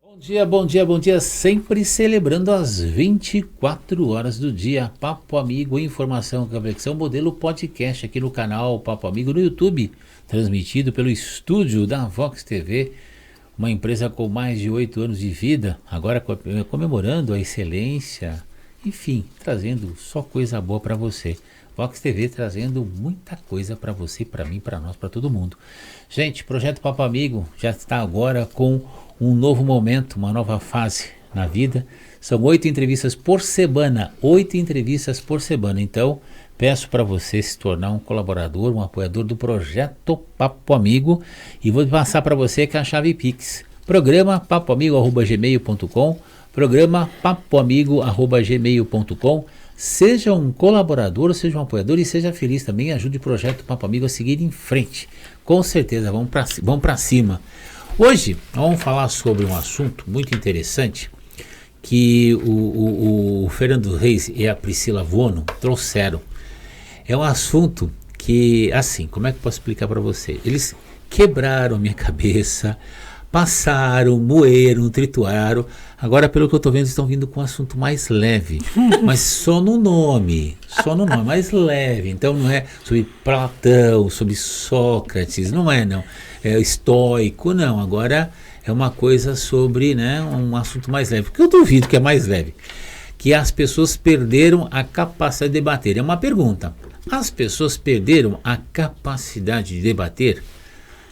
Bom dia, bom dia, bom dia, sempre celebrando as 24 horas do dia. Papo Amigo, informação, reflexão, modelo podcast aqui no canal Papo Amigo no YouTube, transmitido pelo estúdio da Vox TV, uma empresa com mais de 8 anos de vida, agora comemorando a excelência, enfim, trazendo só coisa boa para você. Vox TV trazendo muita coisa para você, para mim, para nós, para todo mundo. Gente, Projeto Papo Amigo já está agora com um novo momento, uma nova fase na vida. São 8 entrevistas por semana, 8 entrevistas por semana. Então, peço para você se tornar um colaborador, um apoiador do Projeto Papo Amigo, e vou passar para você que é a chave Pix. Programa papoamigo@gmail.com, programa papoamigo@gmail.com. Seja um colaborador, seja um apoiador e seja feliz também. Ajude o Projeto Papo Amigo a seguir em frente. Com certeza, vamos para cima. Hoje vamos falar sobre um assunto muito interessante que o Fernando Reis e a Priscila Vono trouxeram. É um assunto que, assim, como é que eu posso explicar para você? Eles quebraram a minha cabeça, passaram, moeram, trituraram. Agora, pelo que eu estou vendo, estão vindo com um assunto mais leve, mas só no nome, mais leve. Então não é sobre Platão, sobre Sócrates, não é estoico, não. Agora é uma coisa sobre, um assunto mais leve. Porque eu duvido que é mais leve. Que as pessoas perderam a capacidade de debater. É uma pergunta. As pessoas perderam a capacidade de debater?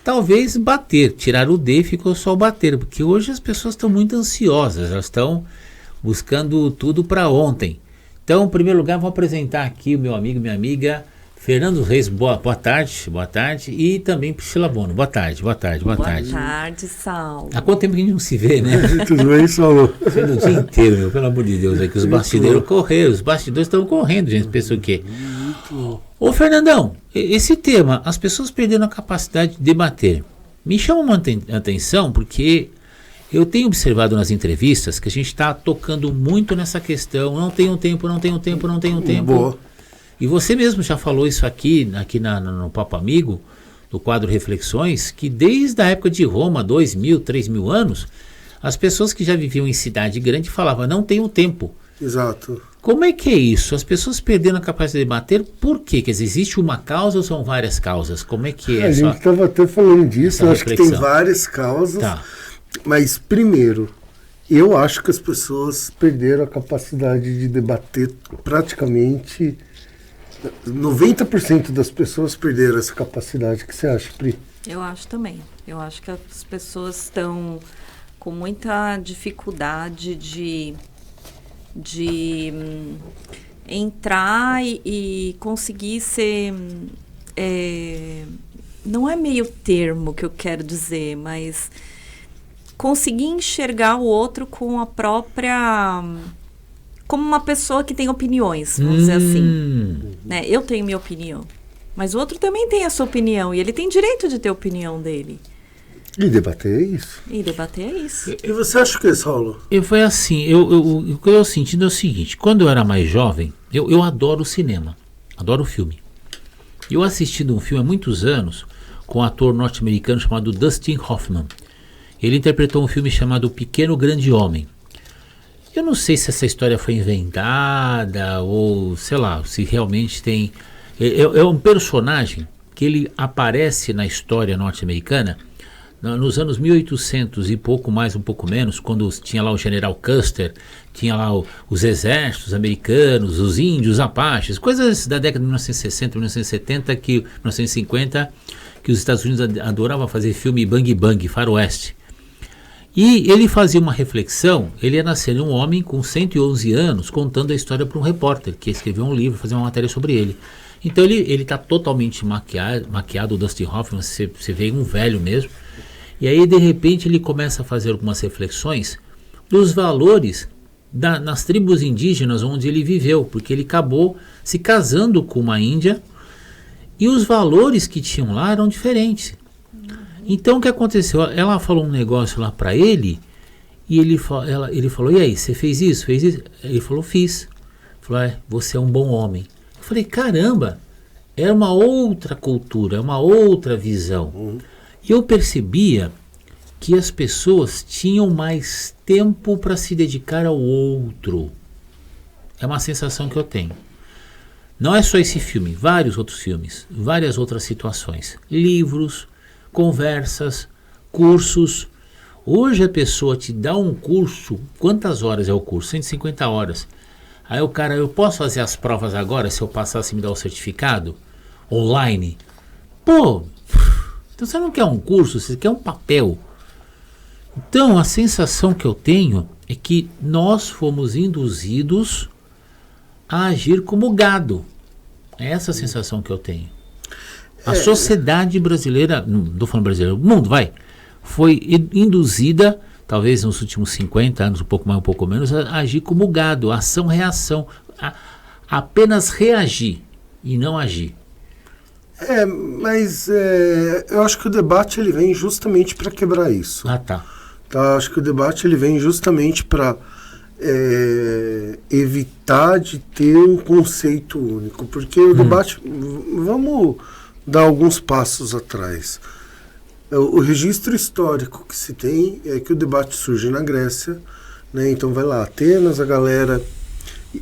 Talvez bater, tirar o D e ficou só o bater, porque hoje as pessoas estão muito ansiosas, elas estão buscando tudo para ontem. Então, em primeiro lugar, vou apresentar aqui o meu amigo, minha amiga, Fernando Reis. Boa tarde, e também Priscila Vono. Boa tarde. Boa tarde, Saulo. Há quanto tempo que a gente não se vê, né? Tudo bem, Saulo? O dia inteiro, pelo amor de Deus, que os bastidores correram, os bastidores estão correndo, gente, pensa o quê? Ô Fernandão, esse tema, as pessoas perderam a capacidade de debater, me chama uma atenção porque eu tenho observado nas entrevistas que a gente está tocando muito nessa questão, não tenho tempo. Boa. E você mesmo já falou isso aqui no Papo Amigo, no quadro Reflexões, que desde a época de Roma, 2.000, 3.000 anos, as pessoas que já viviam em cidade grande falavam, não tenho tempo. Exato. Como é que é isso? As pessoas perderam a capacidade de debater, por quê? Quer dizer, existe uma causa ou são várias causas? Como é que é? A gente estava até falando disso, eu acho que tem várias causas, tá. Mas primeiro, eu acho que as pessoas perderam a capacidade de debater praticamente. 90% das pessoas perderam essa capacidade. O que você acha, Pri? Eu acho também. Eu acho que as pessoas estão com muita dificuldade de entrar e conseguir ser... não é meio termo que eu quero dizer, mas conseguir enxergar o outro com a própria... como uma pessoa que tem opiniões, vamos dizer assim. Né? Eu tenho minha opinião, mas o outro também tem a sua opinião, e ele tem direito de ter a opinião dele. E debater é isso. E você acha que é isso, Saulo? Foi assim, o que eu sentindo é o seguinte, quando eu era mais jovem, eu adoro cinema, adoro filme. Eu assisti um filme há muitos anos com um ator norte-americano chamado Dustin Hoffman. Ele interpretou um filme chamado O Pequeno Grande Homem. Eu não sei se essa história foi inventada ou, sei lá, se realmente tem... É um personagem que ele aparece na história norte-americana nos anos 1800 e pouco mais, um pouco menos, quando tinha lá o General Custer, tinha lá os exércitos americanos, os índios, os apaches, coisas da década de 1960, 1970, 1950, que os Estados Unidos adoravam fazer filme bang bang, faroeste. E ele fazia uma reflexão, ele ia nascer um homem com 111 anos contando a história para um repórter, que escreveu um livro, fazer uma matéria sobre ele. Então ele está totalmente maquiado, o Dustin Hoffman, você vê um velho mesmo. E aí de repente ele começa a fazer algumas reflexões dos valores nas tribos indígenas onde ele viveu, porque ele acabou se casando com uma índia e os valores que tinham lá eram diferentes. Então o que aconteceu? Ela falou um negócio lá para ele e ele falou, e aí, você fez isso? Ele falou, fiz. Falou, você é um bom homem. Eu falei, caramba, era uma outra cultura, uma outra visão. E eu percebia que as pessoas tinham mais tempo para se dedicar ao outro. É uma sensação que eu tenho. Não é só esse filme, vários outros filmes, várias outras situações. Livros, conversas, cursos. Hoje a pessoa te dá um curso, quantas horas é o curso? 150 horas. Aí o cara, eu posso fazer as provas agora, se eu passar, se me dá o certificado? Online? Pô, então você não quer um curso, você quer um papel. Então a sensação que eu tenho é que nós fomos induzidos a agir como gado. É essa a sensação que eu tenho. A sociedade brasileira, não estou falando brasileira, o mundo, foi induzida, talvez nos últimos 50 anos, um pouco mais, um pouco menos, a agir como gado, ação-reação. Apenas reagir e não agir. Mas eu acho que o debate ele vem justamente para quebrar isso. Tá. Acho que o debate ele vem justamente para evitar de ter um conceito único, porque o debate, vamos dar alguns passos atrás. O registro histórico que se tem é que o debate surge na Grécia, né? Então vai lá, Atenas, a galera,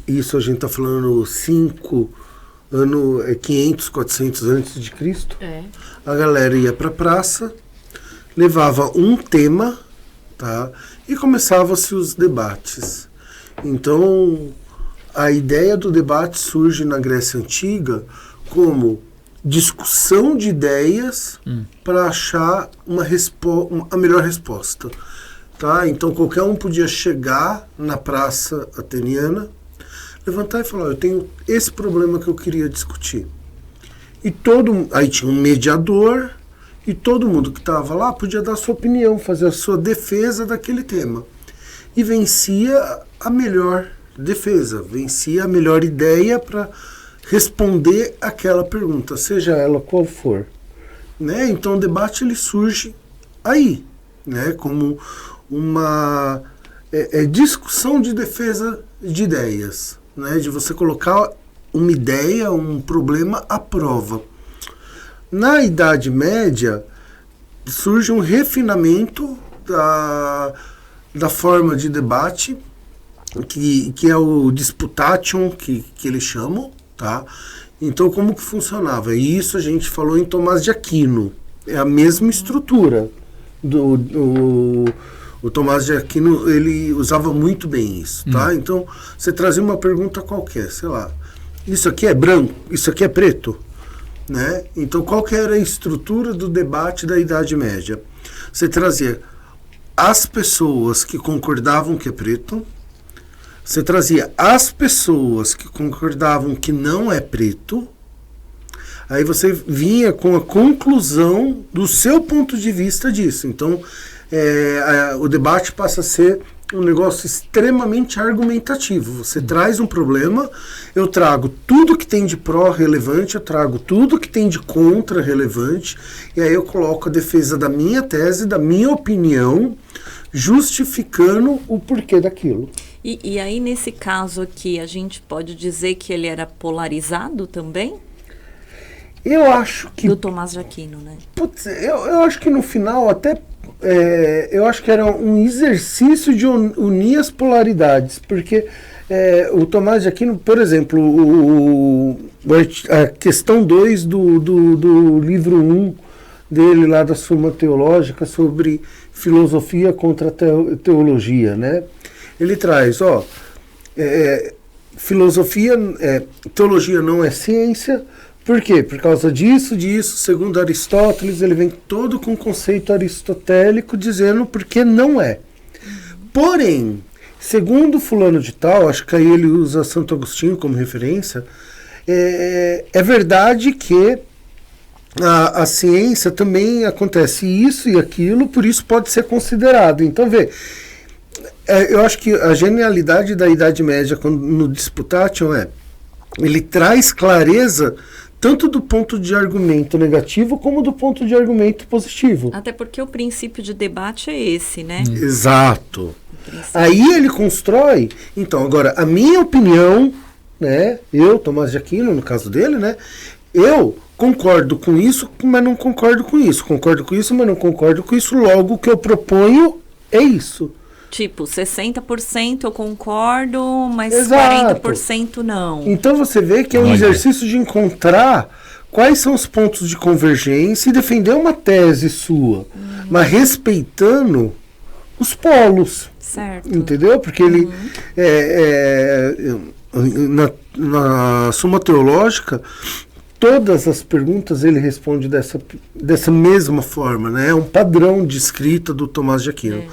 isso a gente está falando 500, 400 antes de Cristo. A galera ia para a praça, levava um tema, tá? E começavam-se os debates. Então, a ideia do debate surge na Grécia Antiga como discussão de ideias para achar a melhor resposta. Tá? Então, qualquer um podia chegar na praça ateniana, levantar e falar, eu tenho esse problema que eu queria discutir. E aí tinha um mediador, e todo mundo que estava lá podia dar a sua opinião, fazer a sua defesa daquele tema. E vencia a melhor defesa, vencia a melhor ideia para responder aquela pergunta, seja ela qual for. Né? Então o debate ele surge aí, né? Como uma discussão de defesa de ideias, né? De você colocar uma ideia, um problema à prova. Na Idade Média, surge um refinamento da forma de debate, que é o disputation, que eles chamam, tá? Então, como que funcionava? E isso a gente falou em Tomás de Aquino. É a mesma estrutura. O Tomás de Aquino, ele usava muito bem isso, tá? Então, você trazia uma pergunta qualquer, sei lá, isso aqui é branco, isso aqui é preto? Né? Então, qual que era a estrutura do debate da Idade Média? Você trazia as pessoas que concordavam que é preto, você trazia as pessoas que concordavam que não é preto, aí você vinha com a conclusão do seu ponto de vista disso. Então, o debate passa a ser um negócio extremamente argumentativo. Você traz um problema, eu trago tudo que tem de pró relevante, eu trago tudo que tem de contra relevante, e aí eu coloco a defesa da minha tese, da minha opinião, justificando o porquê daquilo. E aí, nesse caso aqui, a gente pode dizer que ele era polarizado também? Eu acho que... Do Tomás de Aquino, né? Putz, eu acho que no final até... eu acho que era um exercício de unir as polaridades, porque o Tomás de Aquino, por exemplo, a questão 2 do livro 1 dele lá da Suma Teológica sobre filosofia contra teologia, né? Ele traz, teologia não é ciência. Por quê? Por causa disso, segundo Aristóteles, ele vem todo com o conceito aristotélico dizendo porque não é. Porém, segundo fulano de tal, acho que aí ele usa Santo Agostinho como referência, é verdade que a ciência também acontece isso e aquilo, por isso pode ser considerado. Então, eu acho que a genialidade da Idade Média no Disputation ele traz clareza tanto do ponto de argumento negativo como do ponto de argumento positivo. Até porque o princípio de debate é esse, né? Exato. Aí ele constrói, então, agora, a minha opinião, né, eu, Tomás de Aquino, no caso dele, né, eu concordo com isso, mas não concordo com isso. Concordo com isso, mas não concordo com isso. Logo, o que eu proponho é isso. Tipo, 60% eu concordo, mas Exato. 40% não. Então você vê que é um exercício de encontrar quais são os pontos de convergência e defender uma tese sua, mas respeitando os polos. Certo. Entendeu? Porque ele na Suma Teológica, todas as perguntas ele responde dessa mesma forma, né? É um padrão de escrita do Tomás de Aquino.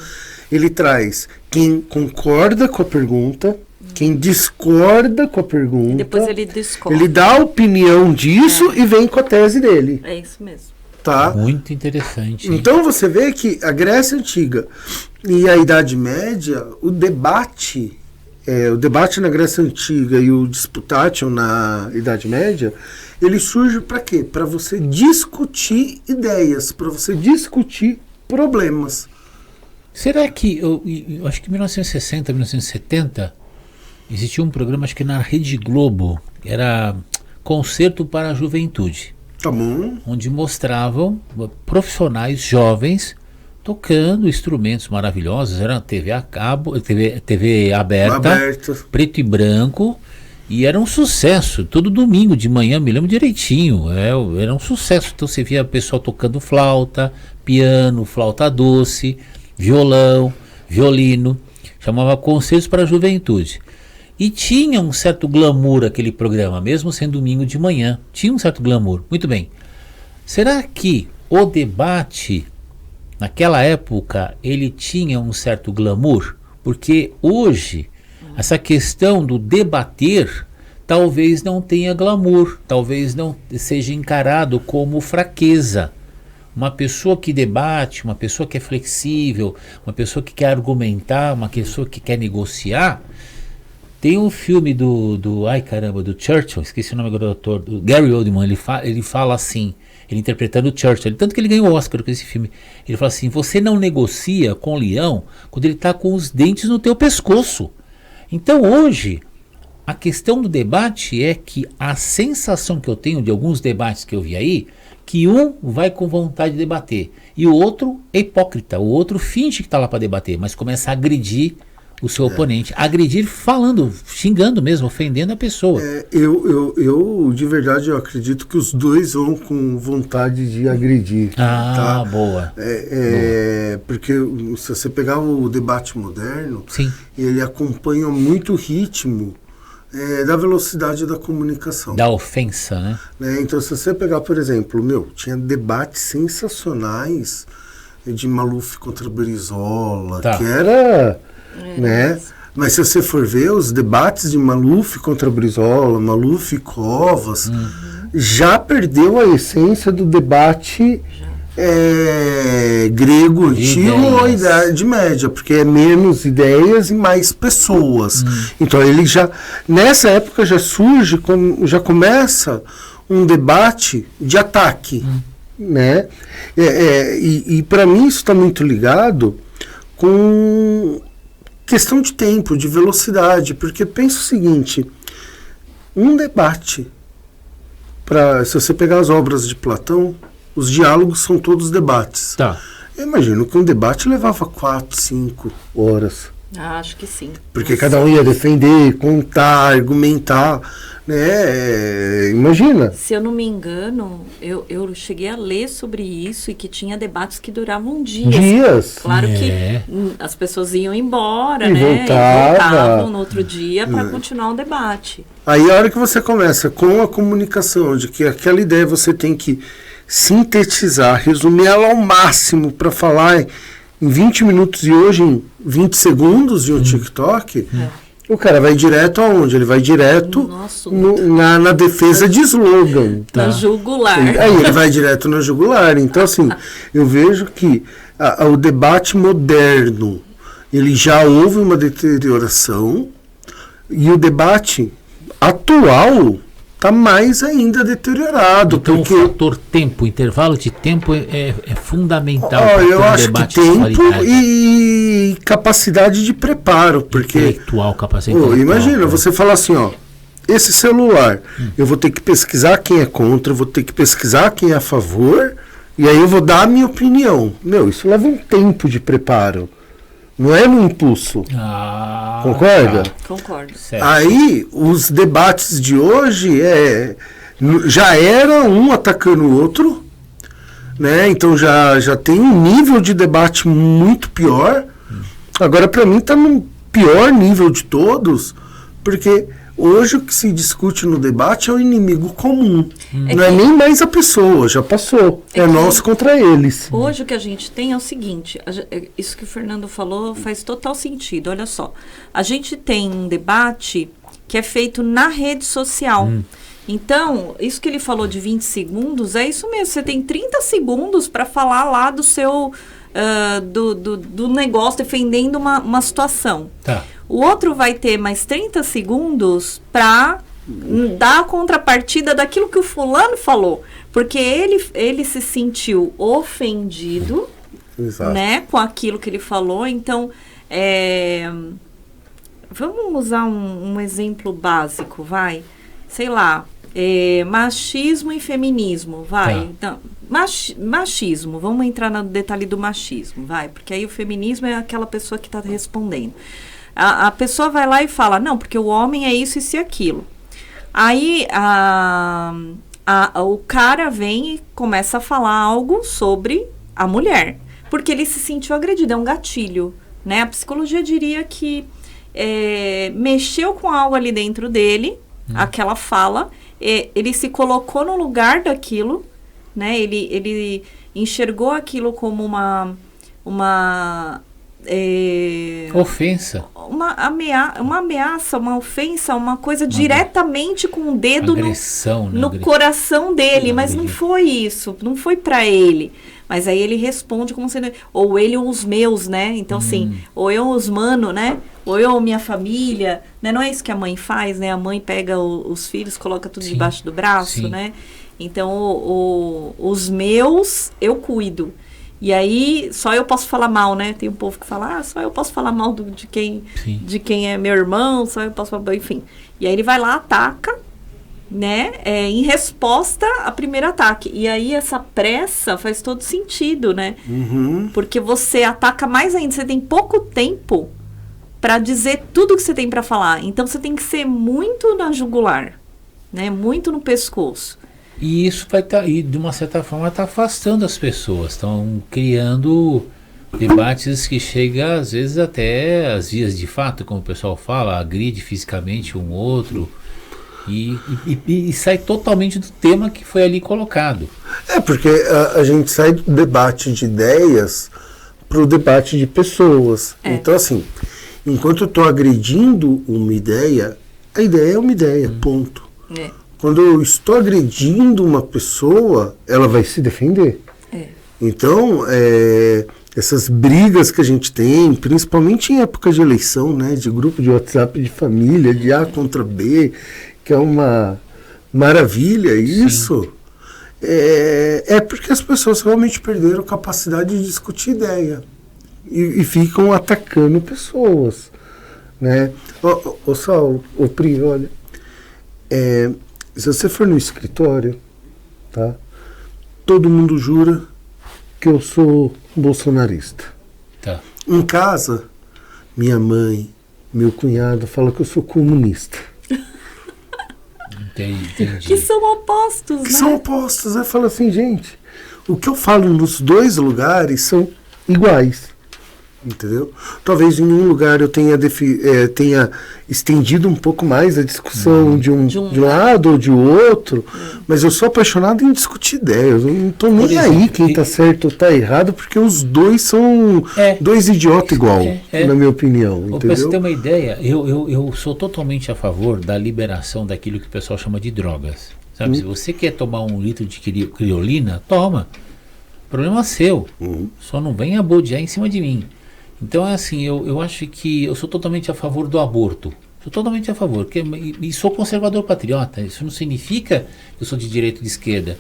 Ele traz quem concorda com a pergunta, quem discorda com a pergunta. E depois ele discorda. Ele dá a opinião disso e vem com a tese dele. É isso mesmo. Tá? Muito interessante. Então você vê que a Grécia Antiga e a Idade Média, o debate na Grécia Antiga e o disputation na Idade Média, ele surge para quê? Para você discutir ideias, para você discutir problemas. Será que, eu acho que em 1960, 1970, existia um programa, acho que na Rede Globo, era Concerto para a Juventude. Tá bom. Onde mostravam profissionais jovens tocando instrumentos maravilhosos. Era TV a cabo, TV aberta, preto e branco, e era um sucesso. Todo domingo de manhã, me lembro direitinho, era um sucesso. Então você via o pessoal tocando flauta, piano, flauta doce, violão, violino, chamava Concertos para a Juventude. E tinha um certo glamour aquele programa, mesmo sendo domingo de manhã, tinha um certo glamour. Muito bem, será que o debate, naquela época, ele tinha um certo glamour? Porque hoje, essa questão do debater, talvez não tenha glamour, talvez não seja encarado como fraqueza. Uma pessoa que debate, uma pessoa que é flexível, uma pessoa que quer argumentar, uma pessoa que quer negociar. Tem um filme do Churchill, esqueci o nome do ator, do Gary Oldman, ele fala assim, ele interpretando o Churchill, tanto que ele ganhou o Oscar com esse filme. Ele fala assim: você não negocia com o leão quando ele está com os dentes no teu pescoço. Então hoje, a questão do debate é que a sensação que eu tenho de alguns debates que eu vi aí, que um vai com vontade de debater e o outro é hipócrita, o outro finge que está lá para debater, mas começa a agredir o seu oponente, agredir falando, xingando mesmo, ofendendo a pessoa. Eu de verdade eu acredito que os dois vão com vontade de agredir. Ah, tá? Boa. Boa. Porque se você pegar o debate moderno, sim, ele acompanha muito o ritmo da velocidade da comunicação. Da ofensa, né? Então, se você pegar, por exemplo, tinha debates sensacionais de Maluf contra Brizola, que era... né? Mas se você for ver os debates de Maluf contra Brizola, Maluf e Covas, já perdeu a essência do debate grego antigo ou Idade Média, porque é menos ideias e mais pessoas. Então ele já, nessa época já surge, já começa um debate de ataque, né? E para mim isso está muito ligado com questão de tempo, de velocidade, porque pensa o seguinte: um debate, se você pegar as obras de Platão, os diálogos são todos debates. Tá. Eu imagino que um debate levava 4, 5 horas. Acho que sim. Porque cada um ia defender, contar, argumentar, né? Imagina. Se eu não me engano, eu cheguei a ler sobre isso e que tinha debates que duravam dias. Claro que as pessoas iam embora, e né? voltavam no outro dia para continuar o debate. Aí a hora que você começa com a comunicação, de que aquela ideia você tem que sintetizar, resumir ela ao máximo para falar em 20 minutos e hoje em 20 segundos de um TikTok, o cara vai direto aonde? Ele vai direto na defesa de slogan. Na jugular. Aí ele vai direto na jugular. Então, assim, eu vejo que o debate moderno, ele já houve uma deterioração, e o debate atual está mais ainda deteriorado. Então porque o fator tempo, intervalo de tempo é fundamental. Eu acho que tempo e capacidade de preparo. Porque intelectual, capacidade intelectual. Imagina, você fala assim, esse celular, eu vou ter que pesquisar quem é contra, eu vou ter que pesquisar quem é a favor, e aí eu vou dar a minha opinião. Meu, isso leva um tempo de preparo. Não é no impulso. Concorda? Tá. Concordo. Certo. Aí, os debates de hoje já era um atacando o outro, né? Então já tem um nível de debate muito pior. Agora, para mim, está no pior nível de todos, porque hoje o que se discute no debate é o inimigo comum. Não é nem mais a pessoa, já passou. É nós contra eles. Hoje o que a gente tem é o seguinte, isso que o Fernando falou faz total sentido. Olha só, a gente tem um debate que é feito na rede social. Então, isso que ele falou de 20 segundos, é isso mesmo. Você tem 30 segundos para falar lá do seu... do negócio, defendendo uma situação. Tá. O outro vai ter mais 30 segundos para dar a contrapartida daquilo que o fulano falou. Porque ele se sentiu ofendido, Exato. né, com aquilo que ele falou. Então, vamos usar um exemplo básico, vai. Sei lá, machismo e feminismo, vai. Tá. Então, machismo, vamos entrar no detalhe do machismo, vai. Porque aí o feminismo é aquela pessoa que está respondendo. A pessoa vai lá e fala, não, porque o homem é isso e aquilo. Aí o cara vem e começa a falar algo sobre a mulher, porque ele se sentiu agredido, é um gatilho, né? A psicologia diria que mexeu com algo ali dentro dele, aquela fala, ele se colocou no lugar daquilo, né? Ele enxergou aquilo como uma ofensa. Uma ameaça, uma ofensa, uma coisa diretamente com o dedo agressão, no coração dele, mas não foi isso, não foi pra ele. Mas aí ele responde como sendo, ou ele ou os meus, né? Então assim, ou eu os mano, né? Ou eu ou minha família, né? Não é isso que a mãe faz, né? A mãe pega os filhos, coloca tudo debaixo do braço, né? Então os meus eu cuido. E aí, só eu posso falar mal, né? Tem um povo que fala, só eu posso falar mal de quem é meu irmão, só eu posso falar, enfim. E aí ele vai lá, ataca, né? Em resposta ao primeiro ataque. E aí essa pressa faz todo sentido, né? Porque você ataca mais ainda, você tem pouco tempo para dizer tudo que você tem para falar. Então você tem que ser muito na jugular, né? Muito no pescoço. E isso vai e de uma certa forma está afastando as pessoas, estão criando debates que chegam às vezes até às vias de fato, como o pessoal fala, agride fisicamente um outro e sai totalmente do tema que foi ali colocado. Porque a gente sai do debate de ideias para o debate de pessoas. Então assim, enquanto eu estou agredindo uma ideia, a ideia é uma ideia, ponto. Quando eu estou agredindo uma pessoa, ela vai se defender. Então, essas brigas que a gente tem, principalmente em época de eleição, né, de grupo de WhatsApp de família, de A contra B, que é uma maravilha isso, porque as pessoas realmente perderam a capacidade de discutir ideia e ficam atacando pessoas. Né? Ô Saulo, ô Pri, olha... se você for no escritório, tá? Todo mundo jura que eu sou bolsonarista. Tá. Em casa, minha mãe, meu cunhado fala que eu sou comunista. Entendi. Que são opostos, né? São opostos. Eu falo assim, gente, o que eu falo nos dois lugares são iguais. Entendeu? Talvez em um lugar eu tenha estendido um pouco mais a discussão de um lado ou de outro, mas eu sou apaixonado em discutir ideias. Eu não estou nem aí quem está certo ou está errado, porque os dois são dois idiotas igual, na minha opinião. Para você ter uma ideia, eu sou totalmente a favor da liberação daquilo que o pessoal chama de drogas. Sabe? Se você quer tomar 1 litro de criolina, toma. Problema seu. Só não venha bodear em cima de mim. Então é assim, eu acho que eu sou totalmente a favor do aborto. Sou totalmente a favor. E sou conservador patriota. Isso não significa que eu sou de direita ou de esquerda.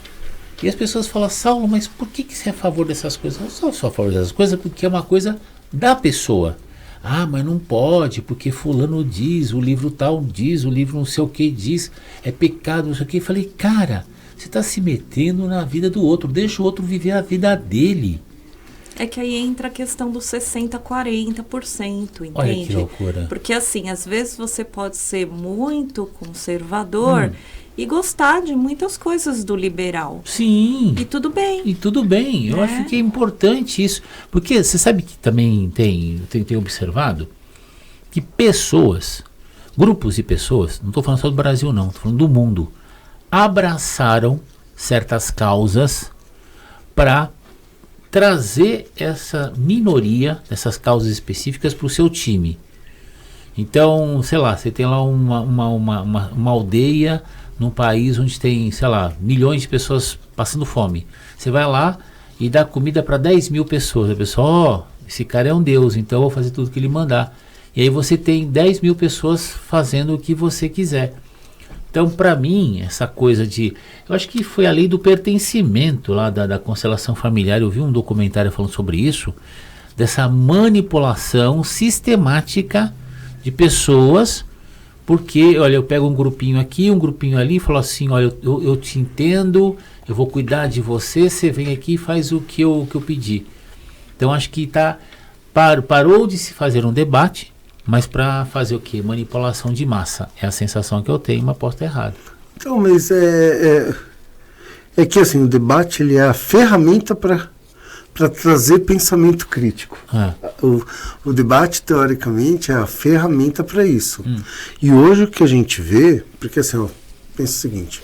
E as pessoas falam, Saulo, mas por que você é a favor dessas coisas? Eu sou a favor dessas coisas porque é uma coisa da pessoa. Ah, mas não pode, porque fulano diz, o livro tal diz, o livro não sei o que diz, é pecado, não sei o que. Eu falei, cara, você está se metendo na vida do outro, deixa o outro viver a vida dele. É que aí entra a questão dos 60%, 40%, entende? Olha que loucura. Porque assim, às vezes você pode ser muito conservador e gostar de muitas coisas do liberal. Sim. E tudo bem. E tudo bem. Eu acho que é importante isso. Porque você sabe que também tem observado que pessoas, grupos de pessoas, não estou falando só do Brasil não, estou falando do mundo, abraçaram certas causas para trazer essa minoria, essas causas específicas para o seu time. Então, sei lá, você tem lá uma aldeia num país onde tem, sei lá, milhões de pessoas passando fome. Você vai lá e dá comida para 10 mil pessoas. A pessoa, esse cara é um deus, então eu vou fazer tudo que ele mandar. E aí você tem 10 mil pessoas fazendo o que você quiser. Então, para mim, essa coisa de... Eu acho que foi a lei do pertencimento lá da constelação familiar. Eu vi um documentário falando sobre isso, dessa manipulação sistemática de pessoas, porque, olha, eu pego um grupinho aqui, um grupinho ali, e falo assim, olha, eu te entendo, eu vou cuidar de você, você vem aqui e faz o que eu pedi. Então, acho que parou de se fazer um debate, mas para fazer o quê? Manipulação de massa. É a sensação que eu tenho, mas posso estar errado. Então, mas é que assim, o debate ele é a ferramenta para trazer pensamento crítico. O debate, teoricamente, é a ferramenta para isso. E hoje o que a gente vê, porque assim, ó, pensa o seguinte,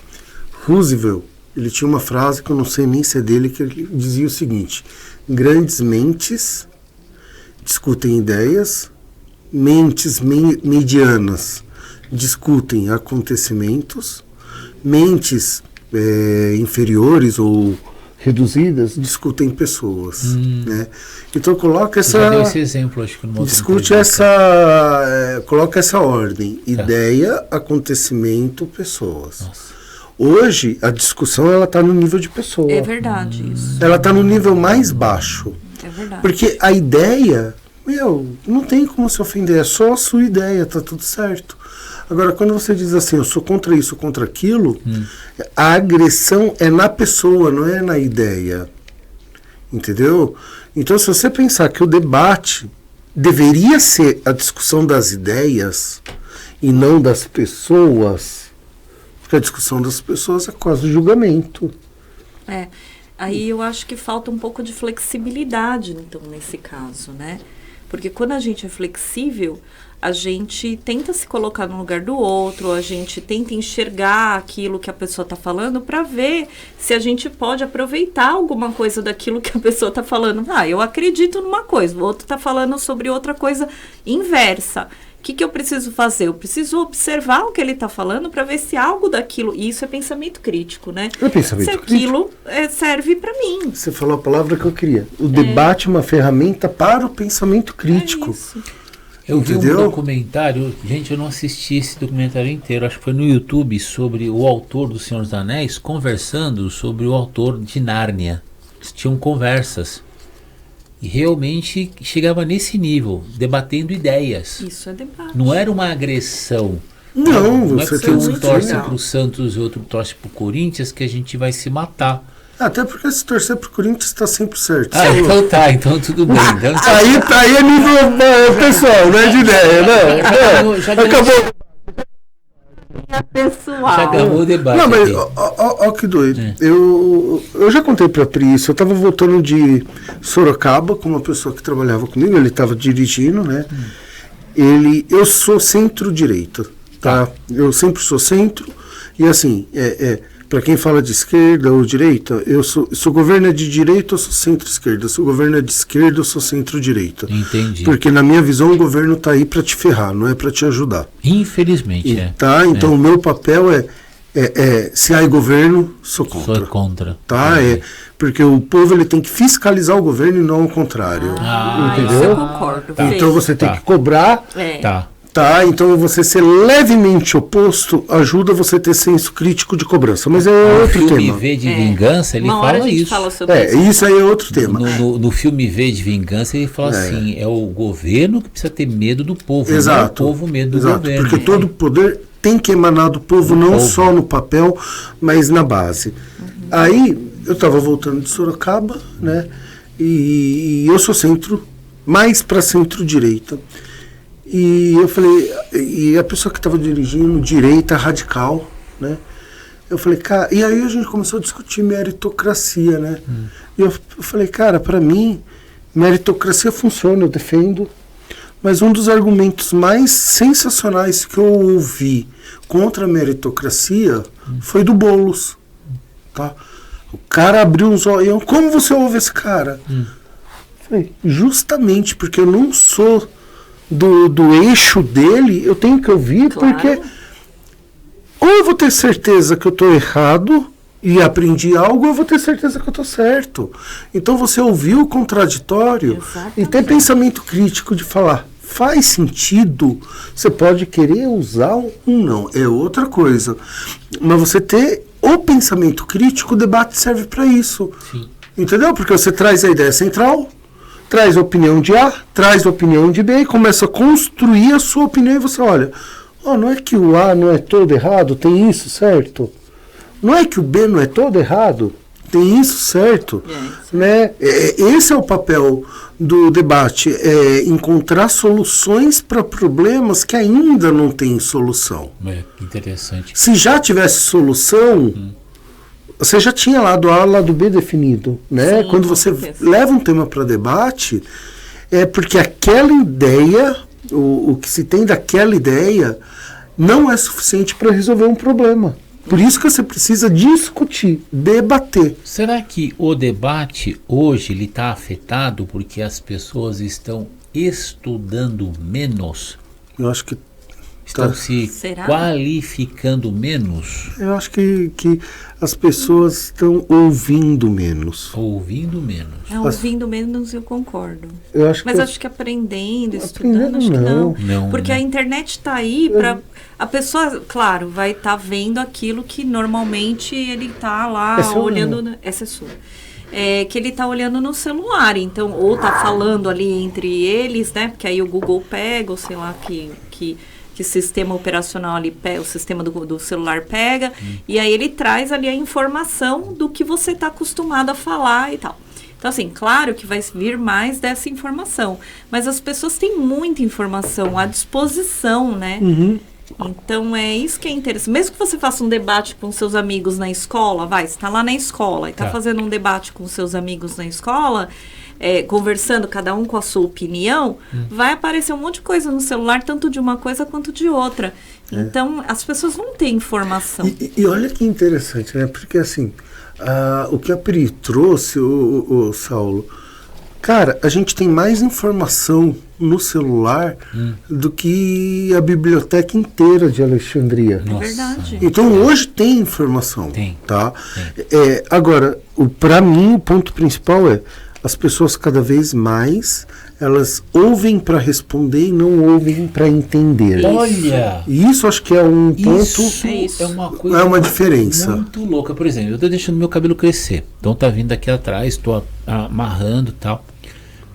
Roosevelt, ele tinha uma frase que eu não sei nem se é dele, que ele dizia o seguinte: grandes mentes discutem ideias, mentes medianas discutem acontecimentos, mentes inferiores ou reduzidas discutem pessoas, né? Então coloca essa... Já deu esse exemplo, acho que no outro discute coloca essa ordem: ideia, acontecimento, pessoas. Nossa. Hoje a discussão ela está no nível de pessoa. É verdade isso. Ela está no nível mais baixo. É verdade. Porque a ideia, não tem como se ofender, é só a sua ideia, tá tudo certo. Agora, quando você diz assim, eu sou contra isso, contra aquilo, a agressão é na pessoa, não é na ideia. Entendeu? Então, se você pensar que o debate deveria ser a discussão das ideias e não das pessoas, porque a discussão das pessoas é quase julgamento. Aí eu acho que falta um pouco de flexibilidade, então, nesse caso, né? Porque quando a gente é flexível, a gente tenta se colocar no lugar do outro, a gente tenta enxergar aquilo que a pessoa está falando para ver se a gente pode aproveitar alguma coisa daquilo que a pessoa está falando. Eu acredito numa coisa, o outro está falando sobre outra coisa inversa. O que eu preciso fazer? Eu preciso observar o que ele está falando para ver se algo daquilo... E isso é pensamento crítico, né? É pensamento se aquilo serve para mim. Você falou a palavra que eu queria. O debate é uma ferramenta para o pensamento crítico. É isso. Eu vi Entendeu? um documentário, gente, eu não assisti esse documentário inteiro, acho que foi no YouTube, sobre o autor do Senhor dos Anéis conversando sobre o autor de Nárnia. Eles tinham conversas. E realmente chegava nesse nível, debatendo ideias. Isso é debate. Não era uma agressão. Não é você porque tem um torce legal. para o Santos e outro torce para o Corinthians que a gente vai se matar. Até porque se torcer pro Corinthians está sempre certo. Então tá, então tudo bem. Então, Aí é nível pessoal, não é de ideia, não. já Acabou. Pessoal. já acabou o debate. Não, mas aqui. ó que doido. Eu já contei pra Pri isso. Eu tava voltando de Sorocaba com uma pessoa que trabalhava comigo, ele tava dirigindo, né? Eu sou centro-direita, tá? Eu sempre sou centro. E assim, para quem fala de esquerda ou direita, se o governo é de direita, eu sou centro-esquerda. Se o governo é de esquerda, eu sou centro-direita. Entendi. Porque na minha visão o governo tá aí para te ferrar, não é para te ajudar. Infelizmente, Tá? Então o meu papel se há governo, sou contra. Sou contra. Tá? Porque o povo ele tem que fiscalizar o governo e não o contrário. Isso entendeu? eu concordo. Então você tem que cobrar. Tá. Tá, então você ser levemente oposto ajuda você a ter senso crítico de cobrança, mas é outro filme tema. V de Vingança, ele Uma hora fala a gente isso. fala sobre isso. Isso aí é outro tema. No filme V de Vingança, ele fala assim, é o governo que precisa ter medo do povo, Exato. não é o povo medo do governo. Porque todo poder tem que emanar do povo, não só no papel, mas na base. Aí, eu estava voltando de Sorocaba, né? E eu sou mais para centro-direita. E eu falei, e a pessoa que estava dirigindo, direita radical, né? Eu falei, cara, e aí a gente começou a discutir meritocracia, né? E eu falei, cara, para mim, meritocracia funciona, eu defendo, mas um dos argumentos mais sensacionais que eu ouvi contra a meritocracia foi do Boulos, tá? O cara abriu uns olhos, como você ouve esse cara? Eu falei, justamente porque eu não sou do eixo dele, eu tenho que ouvir, Claro. porque ou eu vou ter certeza que eu estou errado e aprendi algo, ou eu vou ter certeza que eu estou certo. Então você ouvir o contraditório e ter pensamento crítico de falar, faz sentido, você pode querer usar não, é outra coisa. Mas você ter o pensamento crítico, o debate serve para isso. Sim. Entendeu? Porque você traz a ideia central, traz a opinião de A, traz a opinião de B e começa a construir a sua opinião e você olha, não é que o A não é todo errado, tem isso, certo? Não é que o B não é todo errado, tem isso, certo? Né? Esse é o papel do debate, encontrar soluções para problemas que ainda não têm solução. Interessante. Se já tivesse solução, você já tinha lado A, lado B definido, né? Sim, quando você leva um tema para debate, é porque aquela ideia, o que se tem daquela ideia, não é suficiente para resolver um problema. Por isso que você precisa discutir, debater. Será que o debate hoje ele está afetado porque as pessoas estão estudando menos? Eu acho que Estão se qualificando menos? Eu acho que as pessoas estão ouvindo menos. Ouvindo menos. Ouvindo menos eu concordo. Mas acho que aprendendo, estudando, acho que não. Porque a internet está aí para... A pessoa, claro, vai estar vendo aquilo que normalmente ele está lá olhando... Essa é sua. Que ele está olhando no celular. Então, ou está falando ali entre eles, né? Porque aí o Google pega, ou sei lá, que sistema operacional ali, o sistema do celular pega, e aí ele traz ali a informação do que você está acostumado a falar e tal. Então, assim, claro que vai vir mais dessa informação, mas as pessoas têm muita informação à disposição, né? Então, é isso que é interessante. Mesmo que você faça um debate com seus amigos na escola, você está lá na escola e está fazendo um debate com seus amigos na escola, conversando, cada um com a sua opinião, vai aparecer um monte de coisa no celular, tanto de uma coisa quanto de outra. Então, as pessoas não têm informação. E olha que interessante, né? Porque, assim, o que a Pri trouxe, o Saulo, cara, a gente tem mais informação no celular do que a biblioteca inteira de Alexandria. É verdade. Então, hoje tem informação. Tá? Tem. Agora, para mim, o ponto principal as pessoas cada vez mais, elas ouvem para responder e não ouvem para entender. Olha! E isso acho que é um ponto... Isso é uma coisa... É uma diferença. Muito louca. Por exemplo, eu estou deixando meu cabelo crescer. Então tá vindo aqui atrás, estou amarrando e tal.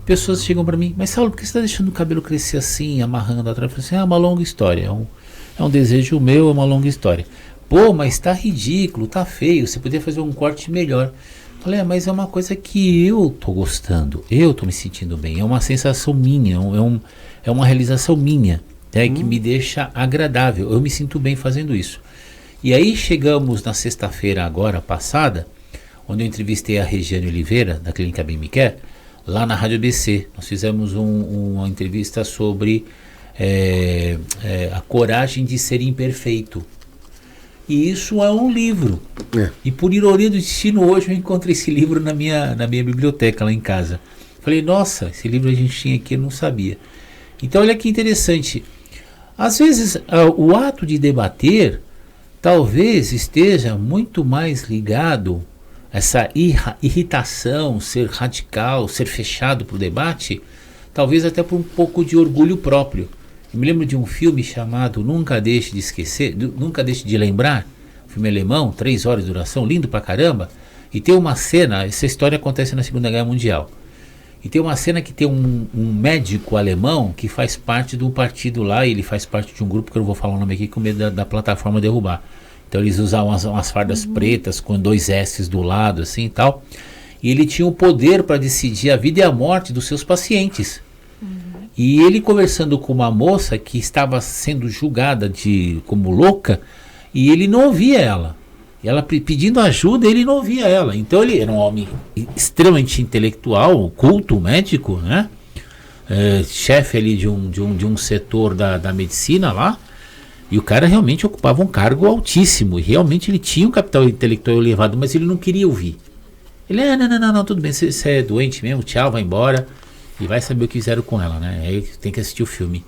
Pessoas chegam para mim, mas Saulo, por que você está deixando o cabelo crescer assim, amarrando atrás? Eu falo assim, é uma longa história. É um desejo meu, é uma longa história. Pô, mas tá ridículo, tá feio, você poderia fazer um corte melhor. Falei, mas é uma coisa que eu tô gostando, eu tô me sentindo bem, é uma sensação minha, é uma realização minha, que me deixa agradável, eu me sinto bem fazendo isso. E aí chegamos na sexta-feira agora passada, onde eu entrevistei a Regiane Oliveira, da Clínica Bem Me Quer, lá na Rádio ABC. Nós fizemos uma entrevista sobre a coragem de ser imperfeito. E isso é um livro. E por ironia do destino, hoje eu encontrei esse livro na minha biblioteca lá em casa. Falei, nossa, esse livro a gente tinha aqui, eu não sabia. Então olha que interessante. Às vezes o ato de debater talvez esteja muito mais ligado, essa irritação, ser radical, ser fechado para o debate, talvez até por um pouco de orgulho próprio. Eu me lembro de um filme chamado Nunca Deixe de Esquecer, Nunca Deixe de Lembrar, filme alemão, 3 horas de duração, lindo pra caramba. E tem uma cena, essa história acontece na Segunda Guerra Mundial. E tem uma cena que tem um médico alemão que faz parte do partido lá, e ele faz parte de um grupo que eu não vou falar o nome aqui com medo da plataforma derrubar. Então eles usavam umas fardas pretas com 2 S's do lado, assim e tal. E ele tinha o poder para decidir a vida e a morte dos seus pacientes. E ele conversando com uma moça que estava sendo julgada como louca, e ele não ouvia ela. E ela pedindo ajuda, ele não ouvia ela. Então ele era um homem extremamente intelectual, culto, médico, né? Chefe ali de um setor da medicina lá. E o cara realmente ocupava um cargo altíssimo. E realmente ele tinha um capital intelectual elevado, mas ele não queria ouvir. Ele, não, tudo bem, você é doente mesmo, tchau, vai embora. E vai saber o que fizeram com ela, né? Aí tem que assistir o filme.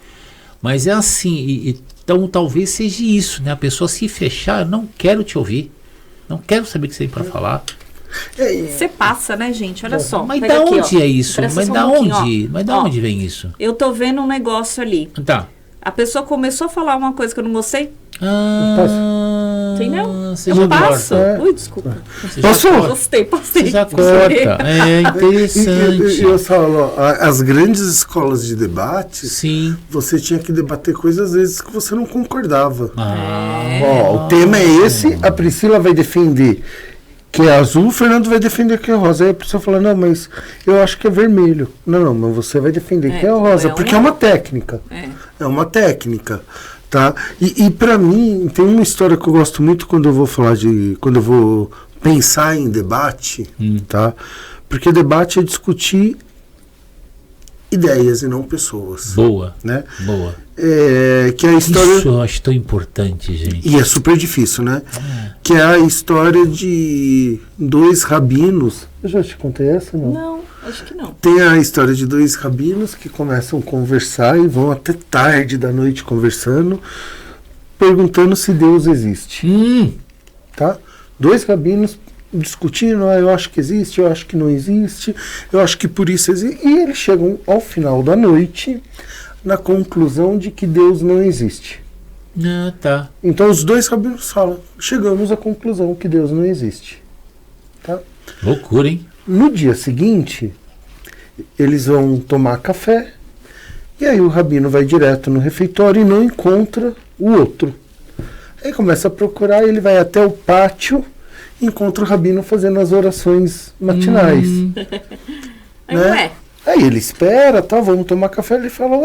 Mas é assim, então talvez seja isso, né? A pessoa se fechar, não quero te ouvir. Não quero saber o que você tem para falar. Você passa, né, gente? Olha só. Mas da onde é isso? Mas da onde vem isso? Eu tô vendo um negócio ali. Tá. A pessoa começou a falar uma coisa que eu não gostei. Entendeu? Eu passo. Ui, desculpa. Gostei, passei. Você já corta. É interessante. Eu falo, as grandes escolas de debate, sim, você tinha que debater coisas às vezes que você não concordava. Ah. O tema é esse, a Priscila vai defender que é azul, o Fernando vai defender que é rosa. Aí a pessoa fala, não, mas eu acho que é vermelho. Não, mas você vai defender que é rosa, porque é uma técnica. É uma técnica. Tá? E para mim, tem uma história que eu gosto muito quando eu vou falar quando eu vou pensar em debate, tá? Porque debate é discutir ideias e não pessoas. Boa, né? Boa. Que é a história... Isso eu acho tão importante, gente. E é super difícil, né? Que é a história de 2 rabinos. Eu já te contei essa, não? Não, acho que não. Tem a história de 2 rabinos que começam a conversar e vão até tarde da noite conversando, perguntando se Deus existe. Tá? 2 rabinos discutindo, eu acho que existe, eu acho que não existe, eu acho que por isso existe. E eles chegam ao final da noite na conclusão de que Deus não existe. Tá. Então os 2 rabinos falam, chegamos à conclusão que Deus não existe. Tá? Loucura, hein? No dia seguinte, eles vão tomar café, e aí o rabino vai direto no refeitório e não encontra o outro. Aí começa a procurar, ele vai até o pátio, encontra o rabino fazendo as orações matinais. Né? Aí ele espera, tá, vamos tomar café. Ele fala,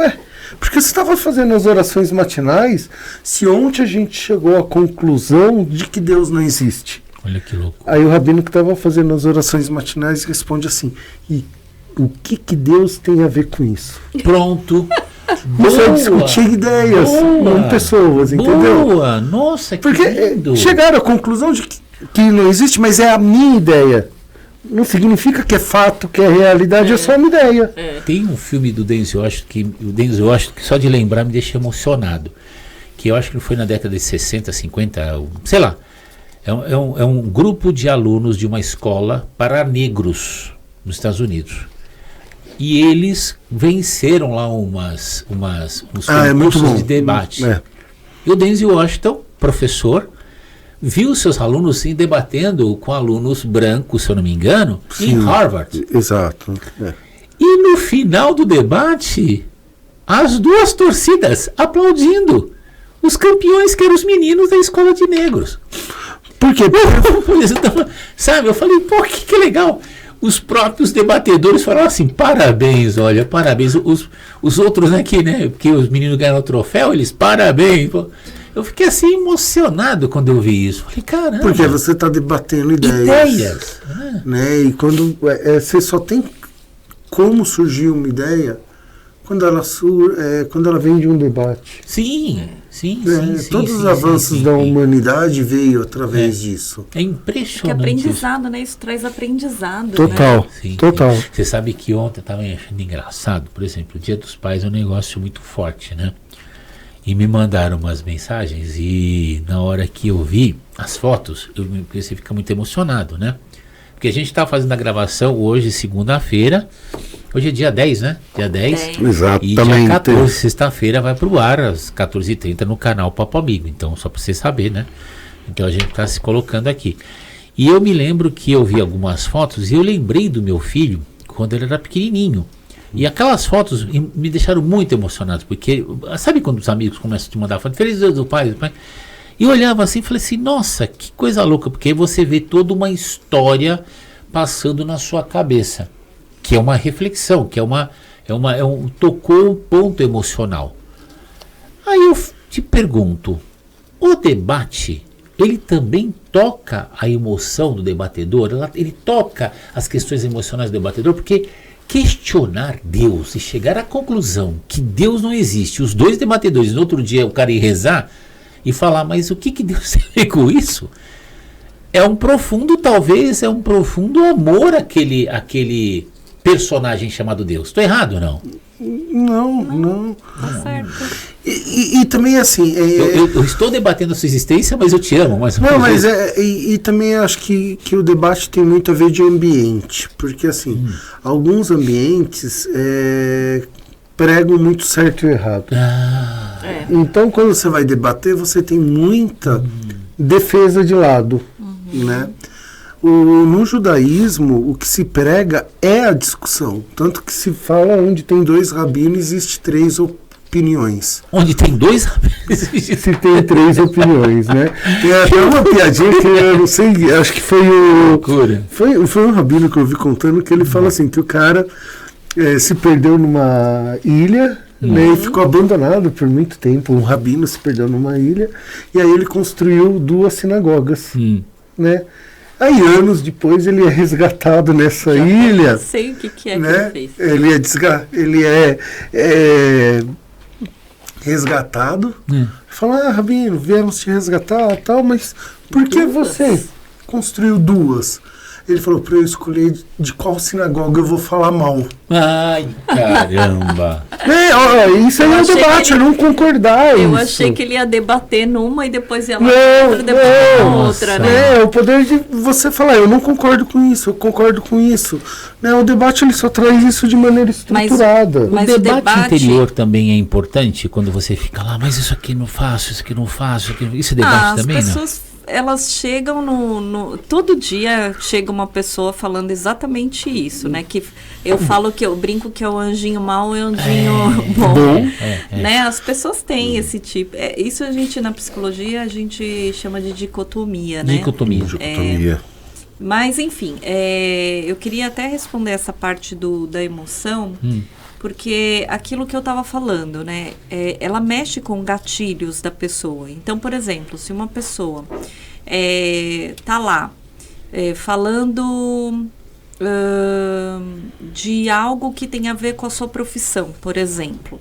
por que você estava fazendo as orações matinais se ontem a gente chegou à conclusão de que Deus não existe? Olha que louco. Aí o rabino que estava fazendo as orações matinais responde assim, e o que Deus tem a ver com isso? Pronto. Isso é discutir ideias, não pessoas, entendeu? Boa, nossa, que porque lindo. Chegaram à conclusão de que não existe, mas é a minha ideia. Não significa que é fato, que é realidade, é só uma ideia. Tem um filme do Denzel Washington que só de lembrar me deixa emocionado. Que eu acho que foi na década de 60, 50, sei lá. É um grupo de alunos de uma escola para negros nos Estados Unidos. E eles venceram lá uns concursos de debate. E o Denzel Washington, professor, viu seus alunos sim debatendo com alunos brancos, se eu não me engano, em Harvard. Exato. E no final do debate, as 2 torcidas aplaudindo os campeões, que eram os meninos da escola de negros. Por quê? Sabe, eu falei, pô, que legal. Os próprios debatedores falaram assim, parabéns, olha, parabéns. Os outros aqui, né, porque os meninos ganharam o troféu, eles, parabéns. Eu fiquei assim emocionado quando eu vi isso. Falei, caramba. Porque você está debatendo ideias. Né? E quando você só tem como surgir uma ideia quando ela vem de um debate. Sim. Todos os avanços da humanidade veio através disso. É impressionante. Que aprendizado, né? Isso traz aprendizado. Total. Né? Sim. Você sabe que ontem eu estava achando engraçado, por exemplo, o Dia dos Pais é um negócio muito forte, né? E me mandaram umas mensagens e na hora que eu vi as fotos, você fica muito emocionado, né? Porque a gente está fazendo a gravação hoje, segunda-feira, Hoje é dia 10, né? Dia 10. Exatamente. E dia 14, sexta-feira, vai pro ar às 14h30 no canal Papo Amigo. Então, só para você saber, né? Então a gente está se colocando aqui. E eu me lembro que eu vi algumas fotos e eu lembrei do meu filho quando ele era pequenininho. E aquelas fotos me deixaram muito emocionado, porque sabe quando os amigos começam a te mandar foto, feliz dia do pai, e eu olhava assim e falei assim, nossa, que coisa louca, porque aí você vê toda uma história passando na sua cabeça, que é uma reflexão, que tocou um ponto emocional. Aí eu te pergunto, o debate, ele também toca a emoção do debatedor, ele toca as questões emocionais do debatedor, porque questionar Deus e chegar à conclusão que Deus não existe, os dois debatedores, no outro dia o cara ir rezar e falar, mas o que Deus tem a ver com isso? É um profundo amor àquele personagem chamado Deus. Estou errado ou não? Não. Tá certo. E também assim... Eu estou debatendo a sua existência, mas eu te amo. Mas também acho que o debate tem muito a ver de ambiente. Porque assim, alguns ambientes pregam muito certo e errado. Então, quando você vai debater, você tem muita defesa de lado, né? No judaísmo, o que se prega é a discussão. Tanto que se fala onde tem dois rabinos, existe três opiniões. Onde tem dois rabinos? Se tem três opiniões, né? Tem até uma piadinha que eu não sei, acho que foi foi um rabino que eu vi contando, que ele fala assim, que o cara se perdeu numa ilha, né, e ficou abandonado por muito tempo. Um rabino se perdeu numa ilha, e aí ele construiu 2 sinagogas, né? Aí, anos depois, ele é resgatado nessa ilha. Eu sei o que né? que ele fez. Ele é resgatado. Fala, rabino, viemos te resgatar e tal, mas por que você construiu 2? Ele falou, para eu escolher de qual sinagoga eu vou falar mal. Ai, caramba. Isso aí é um debate, eu não concordar. Eu achei que ele ia debater numa e depois ia lá debater outra, né? O poder de você falar, eu não concordo com isso, eu concordo com isso. Né, o debate ele só traz isso de maneira estruturada. Mas o debate interior também é importante, quando você fica lá, mas isso aqui não faço, isso aqui não faço. Isso é debate também, as pessoas, elas chegam todo dia chega uma pessoa falando exatamente isso, né? Que eu falo que eu brinco que é o anjinho mau e o anjinho bom. Né? As pessoas têm esse tipo. Isso a gente na psicologia a gente chama de dicotomia, né? Dicotomia. Mas enfim, eu queria até responder essa parte da emoção. Porque aquilo que eu estava falando, né? Ela mexe com gatilhos da pessoa. Então, por exemplo, se uma pessoa tá lá falando de algo que tem a ver com a sua profissão, por exemplo.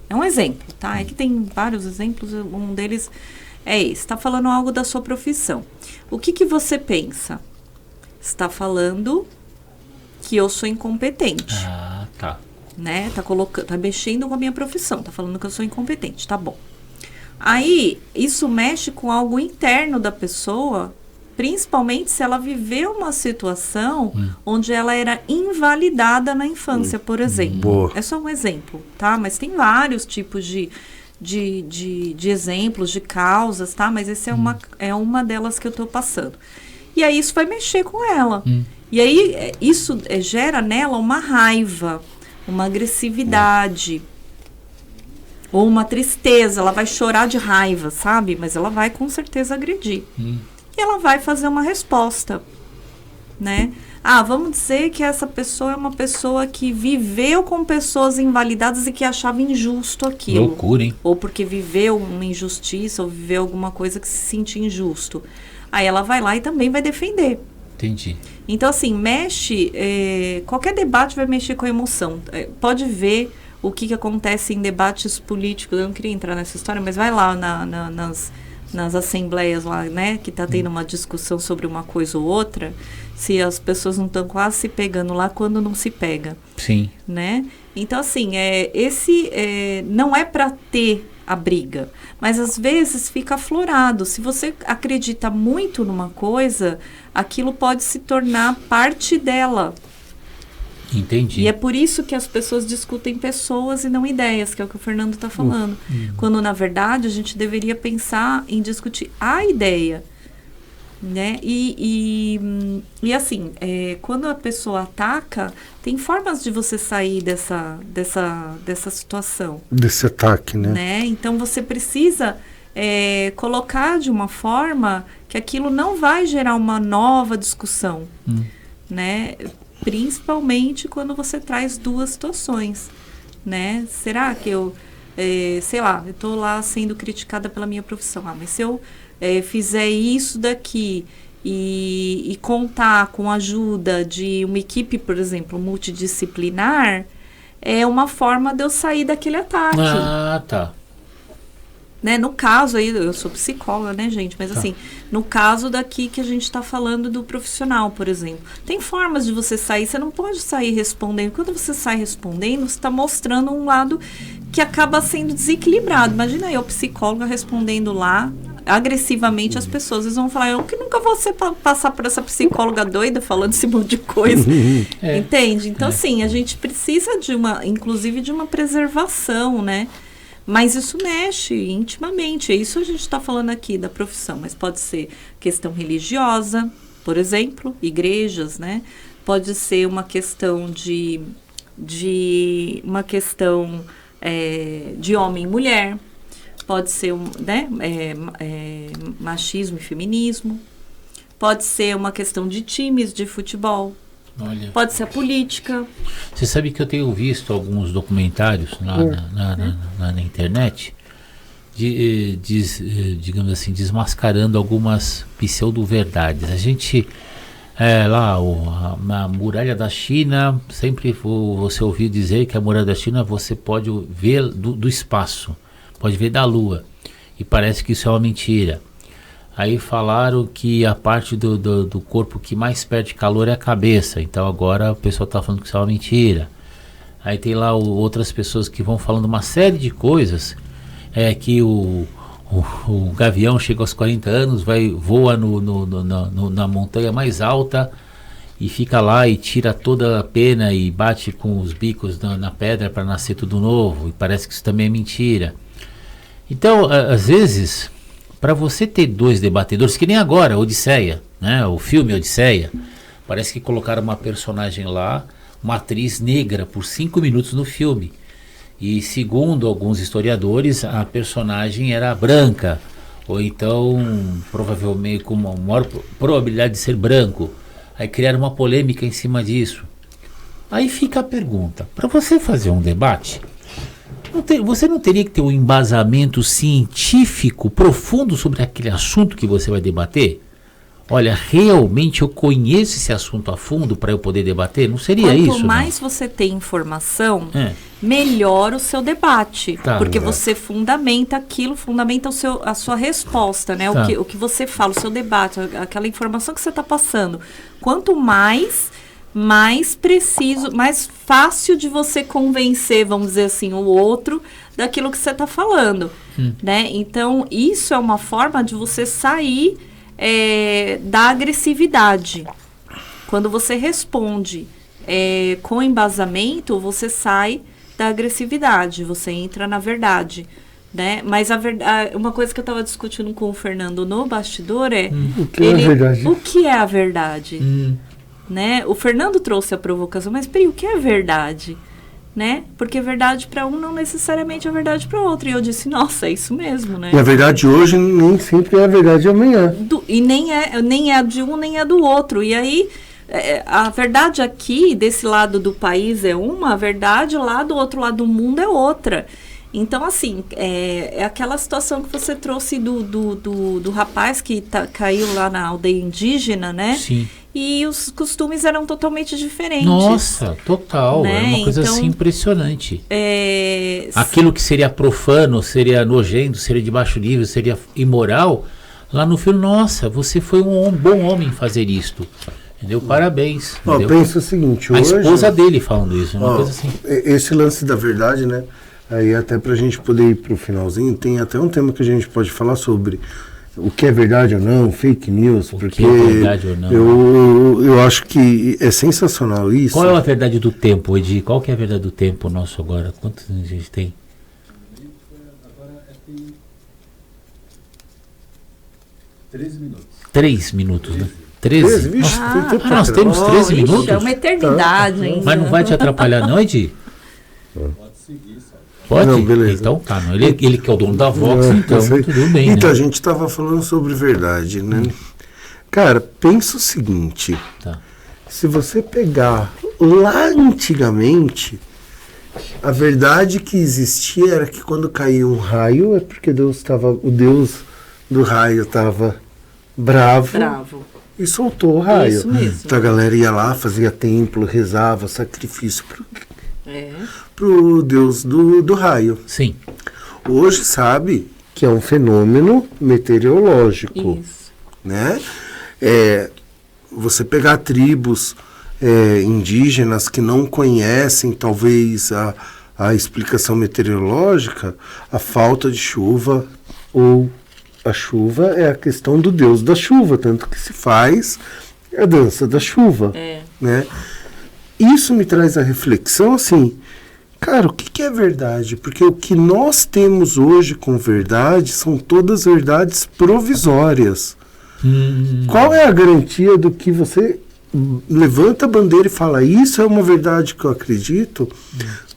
É um exemplo, tá? É que tem vários exemplos, um deles é esse. Está falando algo da sua profissão. O que você pensa? Está falando que eu sou incompetente. Ah, tá. Né? Tá mexendo com a minha profissão, tá falando que eu sou incompetente, tá bom. Aí, isso mexe com algo interno da pessoa, principalmente se ela viveu uma situação onde ela era invalidada na infância, por exemplo. Boa. É só um exemplo, tá? Mas tem vários tipos de exemplos, de causas, tá? Mas essa é uma delas que eu tô passando. E aí, isso vai mexer com ela. E aí, isso gera nela uma raiva, uma agressividade, ou uma tristeza. Ela vai chorar de raiva, sabe? Mas ela vai com certeza agredir. E ela vai fazer uma resposta, né? Vamos dizer que essa pessoa é uma pessoa que viveu com pessoas invalidadas e que achava injusto aquilo. Loucura, hein? Ou porque viveu uma injustiça, ou viveu alguma coisa que se sentia injusto. Aí ela vai lá e também vai defender. Entendi. Então, assim, qualquer debate vai mexer com a emoção. Pode ver o que acontece em debates políticos. Eu não queria entrar nessa história, mas vai lá nas assembleias lá, né? Que tá tendo uma discussão sobre uma coisa ou outra. Se as pessoas não estão quase se pegando lá quando não se pega. Sim. Né? Então, assim, não é para ter a briga, mas às vezes fica aflorado. Se você acredita muito numa coisa, aquilo pode se tornar parte dela. Entendi. E é por isso que as pessoas discutem pessoas e não ideias, que é o que o Fernando está falando. Quando, na verdade, a gente deveria pensar em discutir a ideia. Né? E assim, quando a pessoa ataca, tem formas de você sair dessa situação. Desse ataque, né? Então, você precisa colocar de uma forma que aquilo não vai gerar uma nova discussão. Né? Principalmente quando você traz duas situações, né? Será que eu, sei lá, eu estou lá sendo criticada pela minha profissão, mas se eu fizer isso daqui e contar com a ajuda de uma equipe, por exemplo, multidisciplinar, é uma forma de eu sair daquele ataque. Ah, tá. Né? No caso aí, eu sou psicóloga, né, gente? Mas assim, no caso daqui que a gente está falando do profissional, por exemplo. Tem formas de você sair, você não pode sair respondendo. Quando você sai respondendo, você está mostrando um lado que acaba sendo desequilibrado. Imagina eu, psicóloga, respondendo lá agressivamente as pessoas. Eles vão falar, eu que nunca vou passar por essa psicóloga doida falando esse monte de coisa. Entende? Então, assim, a gente precisa inclusive de uma preservação, né? Mas isso mexe intimamente. É isso a gente está falando aqui da profissão. Mas pode ser questão religiosa, por exemplo, igrejas, né? Pode ser uma questão de homem e mulher. Pode ser machismo e feminismo. Pode ser uma questão de times de futebol. Olha. Pode ser a política. Você sabe que eu tenho visto alguns documentários na internet, digamos assim, desmascarando algumas pseudo-verdades. A gente, na muralha da China, sempre você ouviu dizer que a muralha da China você pode ver do espaço, pode ver da Lua, e parece que isso é uma mentira. Aí falaram que a parte do corpo que mais perde calor é a cabeça. Então agora o pessoal está falando que isso é uma mentira. Aí tem lá outras pessoas que vão falando uma série de coisas. Que o gavião chega aos 40 anos, voa na montanha mais alta e fica lá e tira toda a pena e bate com os bicos na pedra para nascer tudo novo. E parece que isso também é mentira. Então, às vezes, para você ter dois debatedores, que nem agora, Odisseia, né? O filme Odisseia, parece que colocaram uma personagem lá, uma atriz negra, por 5 minutos no filme. E segundo alguns historiadores, a personagem era branca, ou então, provavelmente, com uma maior probabilidade de ser branco. Aí criaram uma polêmica em cima disso. Aí fica a pergunta, para você fazer um debate, você não teria que ter um embasamento científico profundo sobre aquele assunto que você vai debater? Olha, realmente eu conheço esse assunto a fundo para eu poder debater? Não seria isso? Quanto mais você tem informação, melhor o seu debate. Porque você fundamenta aquilo, fundamenta a sua resposta, né? O que você fala, o seu debate, aquela informação que você está passando. Quanto mais preciso, mais fácil de você convencer, vamos dizer assim, o outro daquilo que você está falando, né? Então, isso é uma forma de você sair da agressividade. Quando você responde com embasamento, você sai da agressividade, você entra na verdade, né? Mas uma coisa que eu estava discutindo com o Fernando no bastidor o que é a verdade? O que é a verdade? Né? O Fernando trouxe a provocação, mas peraí, o que é verdade? Né? Porque verdade para um não necessariamente é verdade para o outro. E eu disse, nossa, é isso mesmo, né? E a verdade hoje nem sempre é a verdade amanhã. E nem é de um, nem é do outro. E aí, a verdade aqui, desse lado do país é uma, a verdade lá do outro lado do mundo é outra. Então, assim, é aquela situação que você trouxe do rapaz que caiu lá na aldeia indígena, né? Sim. E os costumes eram totalmente diferentes. Nossa, total. Né? É uma coisa então, assim impressionante. Aquilo que seria profano, seria nojento, seria de baixo nível, seria imoral, lá no filme, nossa, você foi um bom homem fazer isto. Entendeu? Parabéns. Eu penso o seguinte, a hoje... A esposa dele falando isso, uma coisa assim. Esse lance da verdade, né? Aí até pra gente poder ir pro finalzinho, tem até um tema que a gente pode falar sobre o que é verdade ou não, fake news, O porque que é verdade ou não. eu acho que é sensacional isso. Qual é a verdade do tempo, Edi? Qual que é a verdade do tempo nosso agora? Quantos anos a gente tem? Agora tem 13 minutos. 3 minutos, né? 13? Vixe, Nossa, tem tempo pra nós caramba. temos 13 minutos? É uma eternidade, hein? Mas não vai te atrapalhar não, Edi? Pode seguir, só. Pode? Não, beleza. Então tá, não. Ele que é o dono da Vox, então eu sei. tudo bem, Então, né? a gente estava falando sobre verdade, né? Cara, pensa o seguinte, Tá. se você pegar lá antigamente, a verdade que existia era que quando caía um raio é porque o Deus do raio estava bravo e soltou o raio. Isso mesmo. Então a galera ia lá, fazia templo, rezava, sacrifício É. pro Deus do raio. Sim. Hoje sabe que é um fenômeno meteorológico, Isso. né? Você pegar tribos indígenas que não conhecem talvez a explicação meteorológica, a falta de chuva ou a chuva é a questão do Deus da chuva, tanto que se faz a dança da chuva, né? Isso me traz a reflexão assim, cara, o que é verdade? Porque o que nós temos hoje com verdade são todas verdades provisórias. Qual é a garantia do que você levanta a bandeira e fala, isso é uma verdade que eu acredito?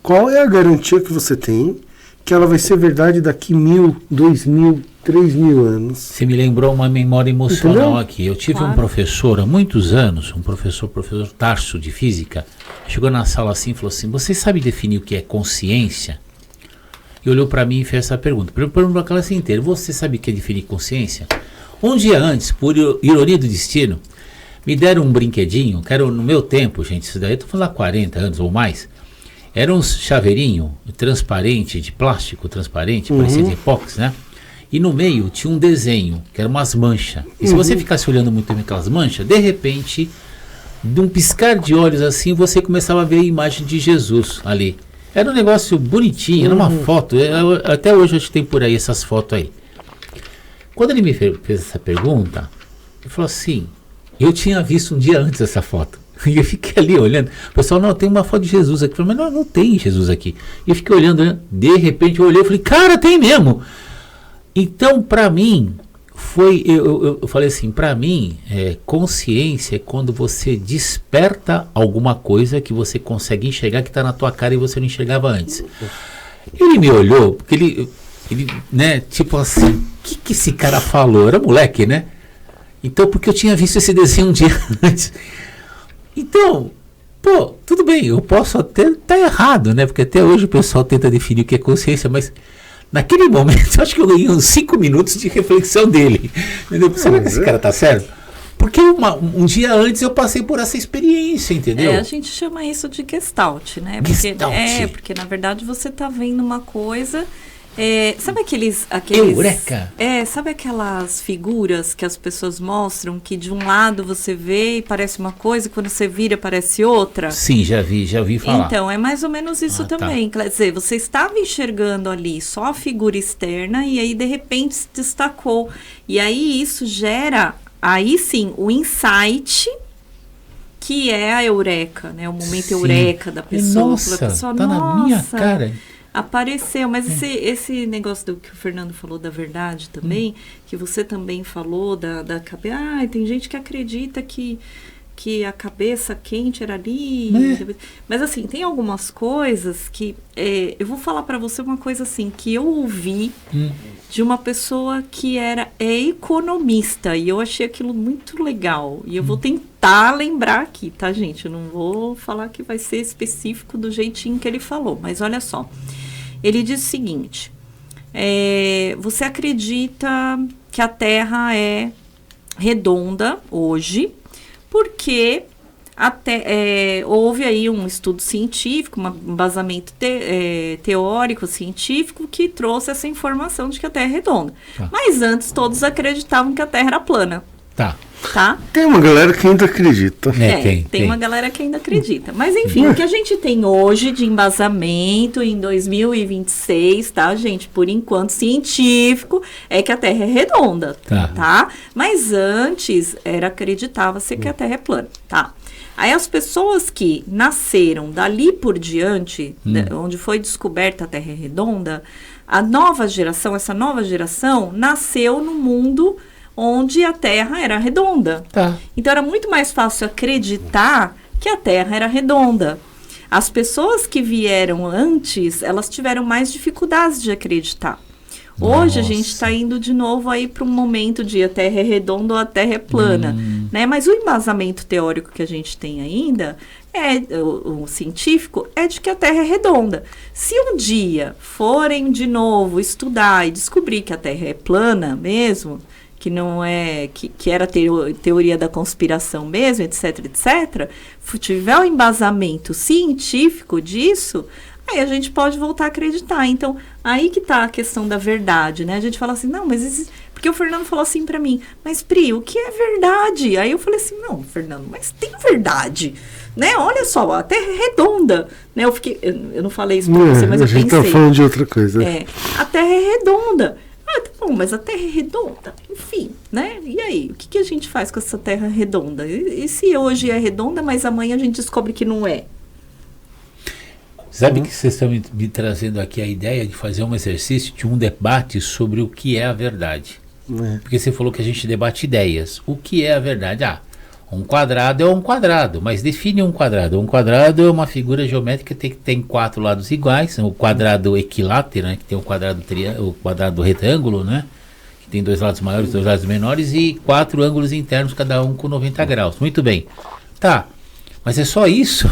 Qual é a garantia que você tem que ela vai ser verdade daqui 1.000, 2.000, 3.000 anos? Você me lembrou uma memória emocional. Entendeu? Aqui. Eu tive Claro. um professor há muitos anos, o professor Tarso de Física, chegou na sala assim e falou assim, você sabe definir o que é consciência? E olhou para mim e fez essa pergunta. Perguntou para a classe inteira, você sabe o que é definir consciência? Um dia antes, por ironia do destino, me deram um brinquedinho, que era no meu tempo, gente, isso daí eu estou falando há 40 anos ou mais, era um chaveirinho transparente, de plástico transparente, parecia de epóxi, né? E no meio tinha um desenho, que era umas manchas. E se você ficasse olhando muito bem aquelas manchas, de repente, de um piscar de olhos assim, você começava a ver a imagem de Jesus ali. Era um negócio bonitinho, era uma foto. Até hoje a gente tem por aí essas fotos aí. Quando ele me fez essa pergunta, ele falou assim, eu tinha visto um dia antes essa foto. E eu fiquei ali olhando. O pessoal, não, tem uma foto de Jesus aqui. Eu falei, mas não tem Jesus aqui. E eu fiquei olhando, né? De repente eu olhei e falei, cara, tem mesmo. Então, para mim, eu falei assim, para mim, consciência é quando você desperta alguma coisa que você consegue enxergar que está na tua cara e você não enxergava antes. Ele me olhou, porque ele né, tipo assim, o que esse cara falou? Era moleque, né? Então, porque eu tinha visto esse desenho um dia antes. Então, pô, tudo bem, eu posso até estar errado, né? Porque até hoje o pessoal tenta definir o que é consciência, mas naquele momento eu acho que eu ganhei uns 5 minutos de reflexão dele. Entendeu? Será que esse cara tá certo? Porque um dia antes eu passei por essa experiência, entendeu? A gente chama isso de gestalt, né? Porque na verdade você tá vendo uma coisa. Sabe aqueles Eureka! Sabe aquelas figuras que as pessoas mostram que de um lado você vê e parece uma coisa e quando você vira parece outra? Sim, já vi falar. Então, é mais ou menos isso também. Quer dizer, você estava enxergando ali só a figura externa e aí de repente se destacou. E aí isso gera, aí sim, o insight, que é a eureka, né? O momento eureka da pessoa. Nossa, pessoa, tá na minha cara. Apareceu, mas esse negócio do que o Fernando falou da verdade também, que você também falou da cabeça. Tem gente que acredita que a cabeça quente era ali. Mas assim, tem algumas coisas que. Eu vou falar para você uma coisa assim, que eu ouvi de uma pessoa que é economista, e eu achei aquilo muito legal. E eu vou tentar lembrar aqui, tá, gente? Eu não vou falar que vai ser específico do jeitinho que ele falou, mas olha só. Ele diz o seguinte, você acredita que a Terra é redonda hoje, porque houve aí um estudo científico, um embasamento teórico, científico, que trouxe essa informação de que a Terra é redonda. Mas antes todos acreditavam que a Terra era plana. Tá. Tá? Tem uma galera que ainda acredita. Tem uma galera que ainda acredita. Mas, enfim, o que a gente tem hoje de embasamento em 2026, tá, gente? Por enquanto, científico, é que a Terra é redonda, tá? Mas antes, acreditava-se que a Terra é plana, tá? Aí as pessoas que nasceram dali por diante, onde foi descoberta a Terra é redonda, essa nova geração, nasceu no mundo onde a Terra era redonda. Tá. Então, era muito mais fácil acreditar que a Terra era redonda. As pessoas que vieram antes, elas tiveram mais dificuldades de acreditar. Hoje, a gente está indo de novo aí para um momento de a Terra é redonda ou a Terra é plana, né? Mas o embasamento teórico que a gente tem ainda, o científico, é de que a Terra é redonda. Se um dia forem de novo estudar e descobrir que a Terra é plana mesmo, que não é, que era teoria da conspiração mesmo, etc, etc, tiver um embasamento científico disso, aí a gente pode voltar a acreditar. Então, aí que tá a questão da verdade, né? A gente fala assim, não, mas... Porque o Fernando falou assim pra mim, mas Pri, o que é verdade? Aí eu falei assim, não, Fernando, mas tem verdade, né? Olha só, a Terra é redonda, né? Eu não falei isso pra você, mas eu pensei. A gente tá falando de outra coisa. A Terra é redonda. Ah, tá bom, mas a Terra é redonda, enfim, né? E aí, o que a gente faz com essa Terra redonda? E se hoje é redonda, mas amanhã a gente descobre que não é? Sabe que vocês estão me trazendo aqui a ideia de fazer um exercício de um debate sobre o que é a verdade. Porque você falou que a gente debate ideias. O que é a verdade? Um quadrado é um quadrado, mas define um quadrado. Um quadrado é uma figura geométrica que tem 4 lados iguais. O quadrado equilátero, né, que tem o quadrado retângulo, né, que tem 2 lados maiores, 2 lados menores e 4 ângulos internos, cada um com 90 graus. Muito bem. Tá, mas é só isso?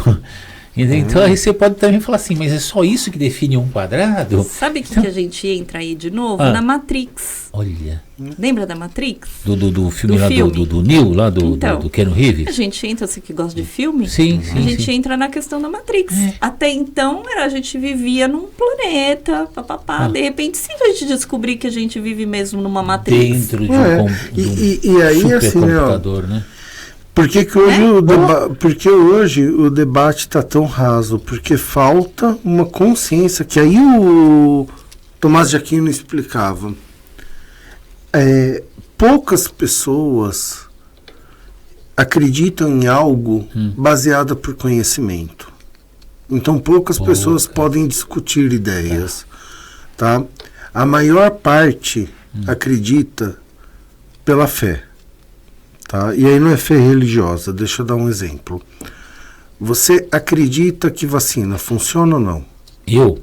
Então aí você pode também falar assim, mas é só isso que define um quadrado? Sabe que a gente entra aí de novo? Na Matrix. Olha. Lembra da Matrix? Do filme lá do Neo, lá do Keanu Reeves? A gente entra, você que gosta de filme? Sim. A gente entra na questão da Matrix. Até então, a gente vivia num planeta, de repente, sim, a gente descobrir que a gente vive mesmo numa Matrix. Dentro de um aí, supercomputador, assim, né? Por que hoje o debate está tão raso? Porque falta uma consciência, que aí o Tomás de Aquino explicava. Poucas pessoas acreditam em algo baseado por conhecimento. Então, poucas pessoas podem discutir ideias. Tá? A maior parte acredita pela fé. Tá? E aí não é fé religiosa, deixa eu dar um exemplo. Você acredita que vacina funciona ou não? Eu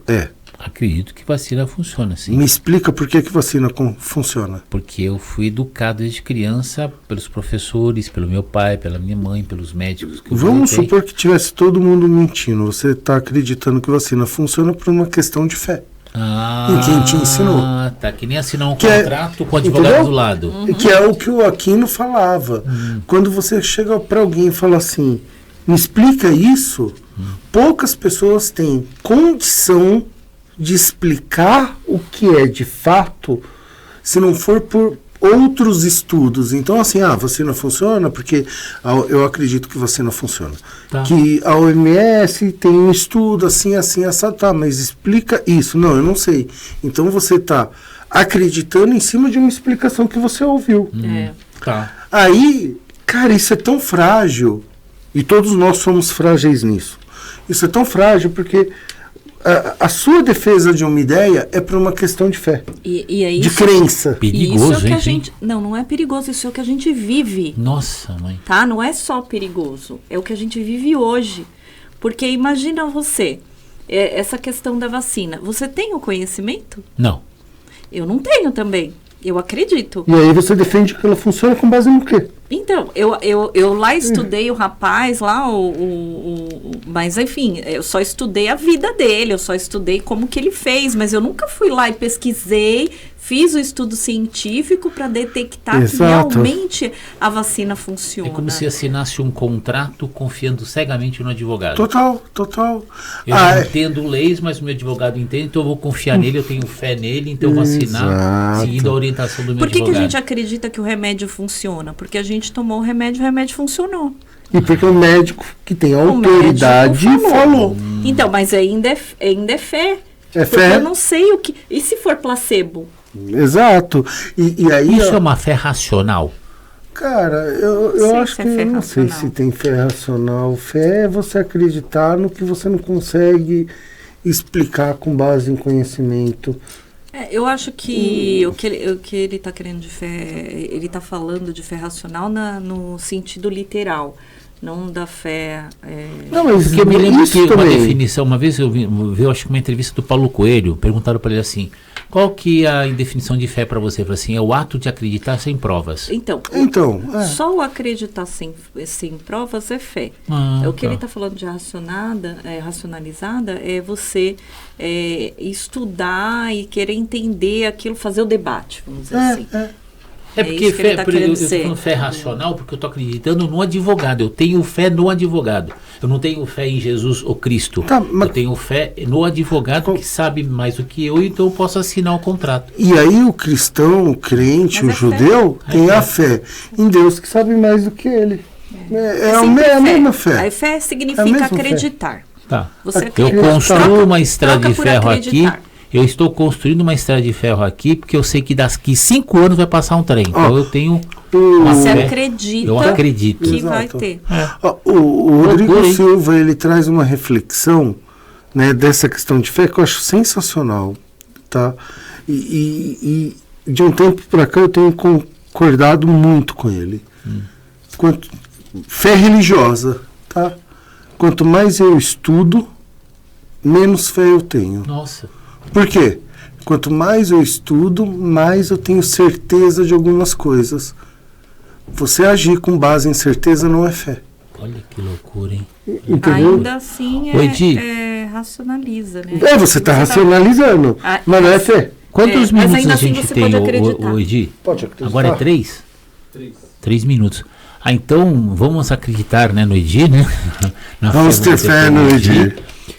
acredito que vacina funciona, sim. Me explica por que vacina funciona. Porque eu fui educado desde criança pelos professores, pelo meu pai, pela minha mãe, pelos médicos que eu Vamos supor que tivesse todo mundo mentindo. Você está acreditando que vacina funciona por uma questão de fé. Em quem te ensinou. Tá, que nem assinar um contrato com o advogado do lado. Que é o que o Aquino falava. Quando você chega para alguém e fala assim, me explica isso, poucas pessoas têm condição de explicar o que é de fato, se não for por outros estudos. Então, assim, a vacina funciona porque eu acredito que vacina funciona. Tá. Que a OMS tem um estudo assim, assado, tá, mas explica isso. Não, eu não sei. Então, você está acreditando em cima de uma explicação que você ouviu. Tá. Aí, cara, isso é tão frágil, e todos nós somos frágeis nisso. Isso é tão frágil porque a sua defesa de uma ideia é por uma questão de fé, de crença. Perigoso, isso é que a gente, não é perigoso, isso é o que a gente vive. Nossa, mãe. Tá? Não é só perigoso, é o que a gente vive hoje. Porque imagina você, essa questão da vacina, você tem o conhecimento? Não. Eu não tenho também, eu acredito. E aí você defende que ela funciona com base no quê? Então, eu lá estudei o rapaz, lá, mas enfim, eu só estudei a vida dele, eu só estudei como que ele fez, mas eu nunca fui lá e pesquisei, fiz o estudo científico para detectar que realmente a vacina funciona. É como se assinasse um contrato confiando cegamente no advogado. Total. Eu não entendo leis, mas o meu advogado entende, então eu vou confiar nele, eu tenho fé nele, então eu vou assinar seguindo a orientação do meu advogado. Por que a gente acredita que o remédio funciona? Porque a gente tomou o remédio funcionou. E porque o médico que tem a autoridade falou. Então, mas ainda é fé. É porque fé. Eu não sei o que... E se for placebo? Exato. E aí, isso é uma fé racional? Cara, eu acho que eu não sei se tem fé racional. Fé é você acreditar no que você não consegue explicar com base em conhecimento. Eu acho que o que ele está querendo de fé, ele está falando de fé racional no sentido literal, não da fé... Não, mas porque eu me lembro que uma definição, uma vez eu vi, acho que uma entrevista do Paulo Coelho, perguntaram para ele assim, qual que é a definição de fé para você? Ele falou assim, é o ato de acreditar sem provas. Então só o acreditar sem provas é fé. O que ele está falando de racionalizada é você estudar e querer entender aquilo, fazer o debate, vamos dizer assim. É porque isso que ele tá querendo eu dizer. tô falando fé racional porque eu estou acreditando no advogado. Eu tenho fé no advogado. Eu não tenho fé em Jesus ou Cristo. Eu tenho fé no advogado que sabe mais do que eu, então eu posso assinar o contrato. E aí o cristão, o crente, o judeu, tem a fé em Deus que sabe mais do que ele. É a mesma fé. A fé significa acreditar. Tá. Você eu construo uma estrada de ferro aqui. Eu estou construindo uma estrada de ferro aqui porque eu sei que daqui 5 anos vai passar um trem. Então eu tenho você acredita eu acredito que vai ter. O Rodrigo Silva, ele traz uma reflexão, né, dessa questão de fé que eu acho sensacional. Tá? E de um tempo para cá eu tenho concordado muito com ele. Fé religiosa. Tá? Quanto mais eu estudo, menos fé eu tenho. Nossa. Por quê? Quanto mais eu estudo, mais eu tenho certeza de algumas coisas. Você agir com base em certeza não é fé. Olha que loucura, hein? Entendeu? Ainda assim racionaliza, né? Você está racionalizando, mas não é fé. Quantos minutos a gente tem, o Edi? Pode acreditar. Agora é 3? 3 minutos. Então, vamos acreditar, né, no Edi, né? Vamos ter fé no Edi.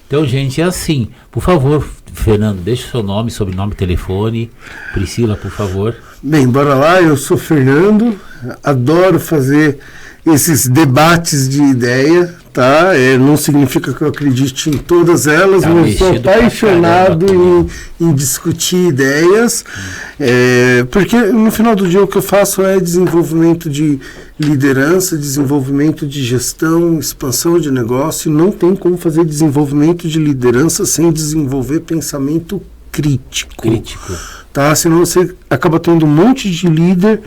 Então, gente, é assim. Por favor, Fernando, deixa o seu nome, sobrenome, telefone. Priscila, por favor. Bem, bora lá. Eu sou Fernando. Adoro fazer esses debates de ideia, tá? Não significa que eu acredite em todas elas, mas eu sou apaixonado em discutir ideias, porque no final do dia o que eu faço é desenvolvimento de liderança, desenvolvimento de gestão, expansão de negócio. Não tem como fazer desenvolvimento de liderança sem desenvolver pensamento crítico. Tá? Senão você acaba tendo um monte de líder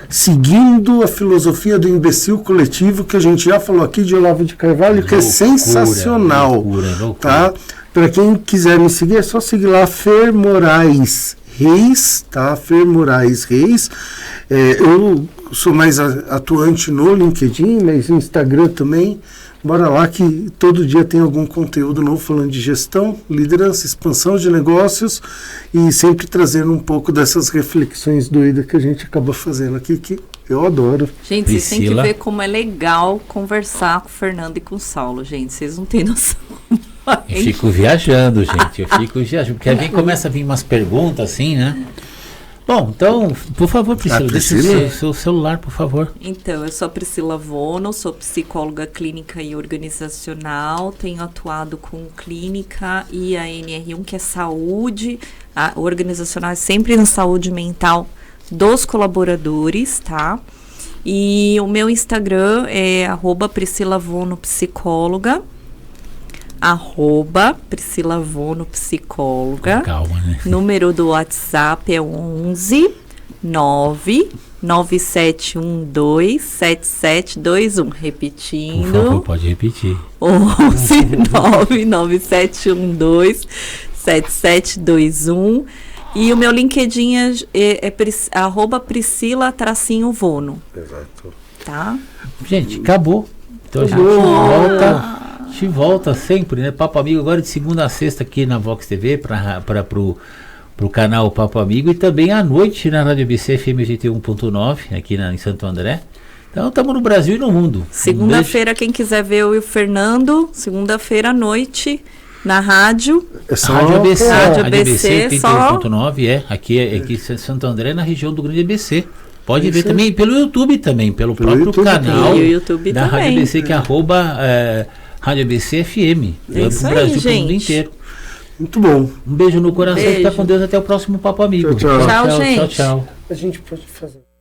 seguindo a filosofia do imbecil coletivo que a gente já falou aqui de Olavo de Carvalho, que é sensacional. Loucura. Tá? Para quem quiser me seguir, é só seguir lá Fer Moraes Reis, tá? Fer Moraes Reis. Eu sou mais atuante no LinkedIn, mas no Instagram também. Bora lá que todo dia tem algum conteúdo novo falando de gestão, liderança, expansão de negócios e sempre trazendo um pouco dessas reflexões doidas que a gente acaba fazendo aqui, que eu adoro. Gente, vocês têm que ver como é legal conversar com o Fernando e com o Saulo, gente. Vocês não têm noção. Eu fico viajando, gente. Porque aí começa a vir umas perguntas assim, né? Bom, então, por favor, Priscila, deixa o seu celular, por favor. Então, eu sou a Priscila Vono, sou psicóloga clínica e organizacional, tenho atuado com clínica e a NR1, que é saúde, a organizacional é sempre na saúde mental dos colaboradores, tá? E o meu Instagram é @PriscilaVonoPsicóloga. @PriscilaVonoPsicóloga. Calma, né? Número do WhatsApp é 11 99712 7721. Repetindo. Por favor, pode repetir. 11 99712 7721. E o meu LinkedIn é @Priscila_Vono. Exato. tá? Gente, acabou. Então a gente volta sempre, né? Papo Amigo agora de segunda a sexta aqui na Vox TV pro canal Papo Amigo e também à noite na Rádio ABC FM 81.9 aqui em Santo André. Então estamos no Brasil e no mundo. Segunda-feira, quem quiser ver eu e o Fernando, segunda-feira à noite na rádio. É só Rádio ABC, Rádio ABC, 81.9, aqui em Santo André, na região do Grande ABC. Pode ver também pelo YouTube também, pelo próprio YouTube canal e o YouTube da também. Rádio ABC, que é Rádio ABC FM. É isso pro aí, Brasil, pro mundo gente. inteiro. muito bom. Um beijo no coração, Beijo. fica com Deus, até o próximo Papo Amigo. Tchau, tchau. Tchau, gente. Tchau. A gente pode fazer.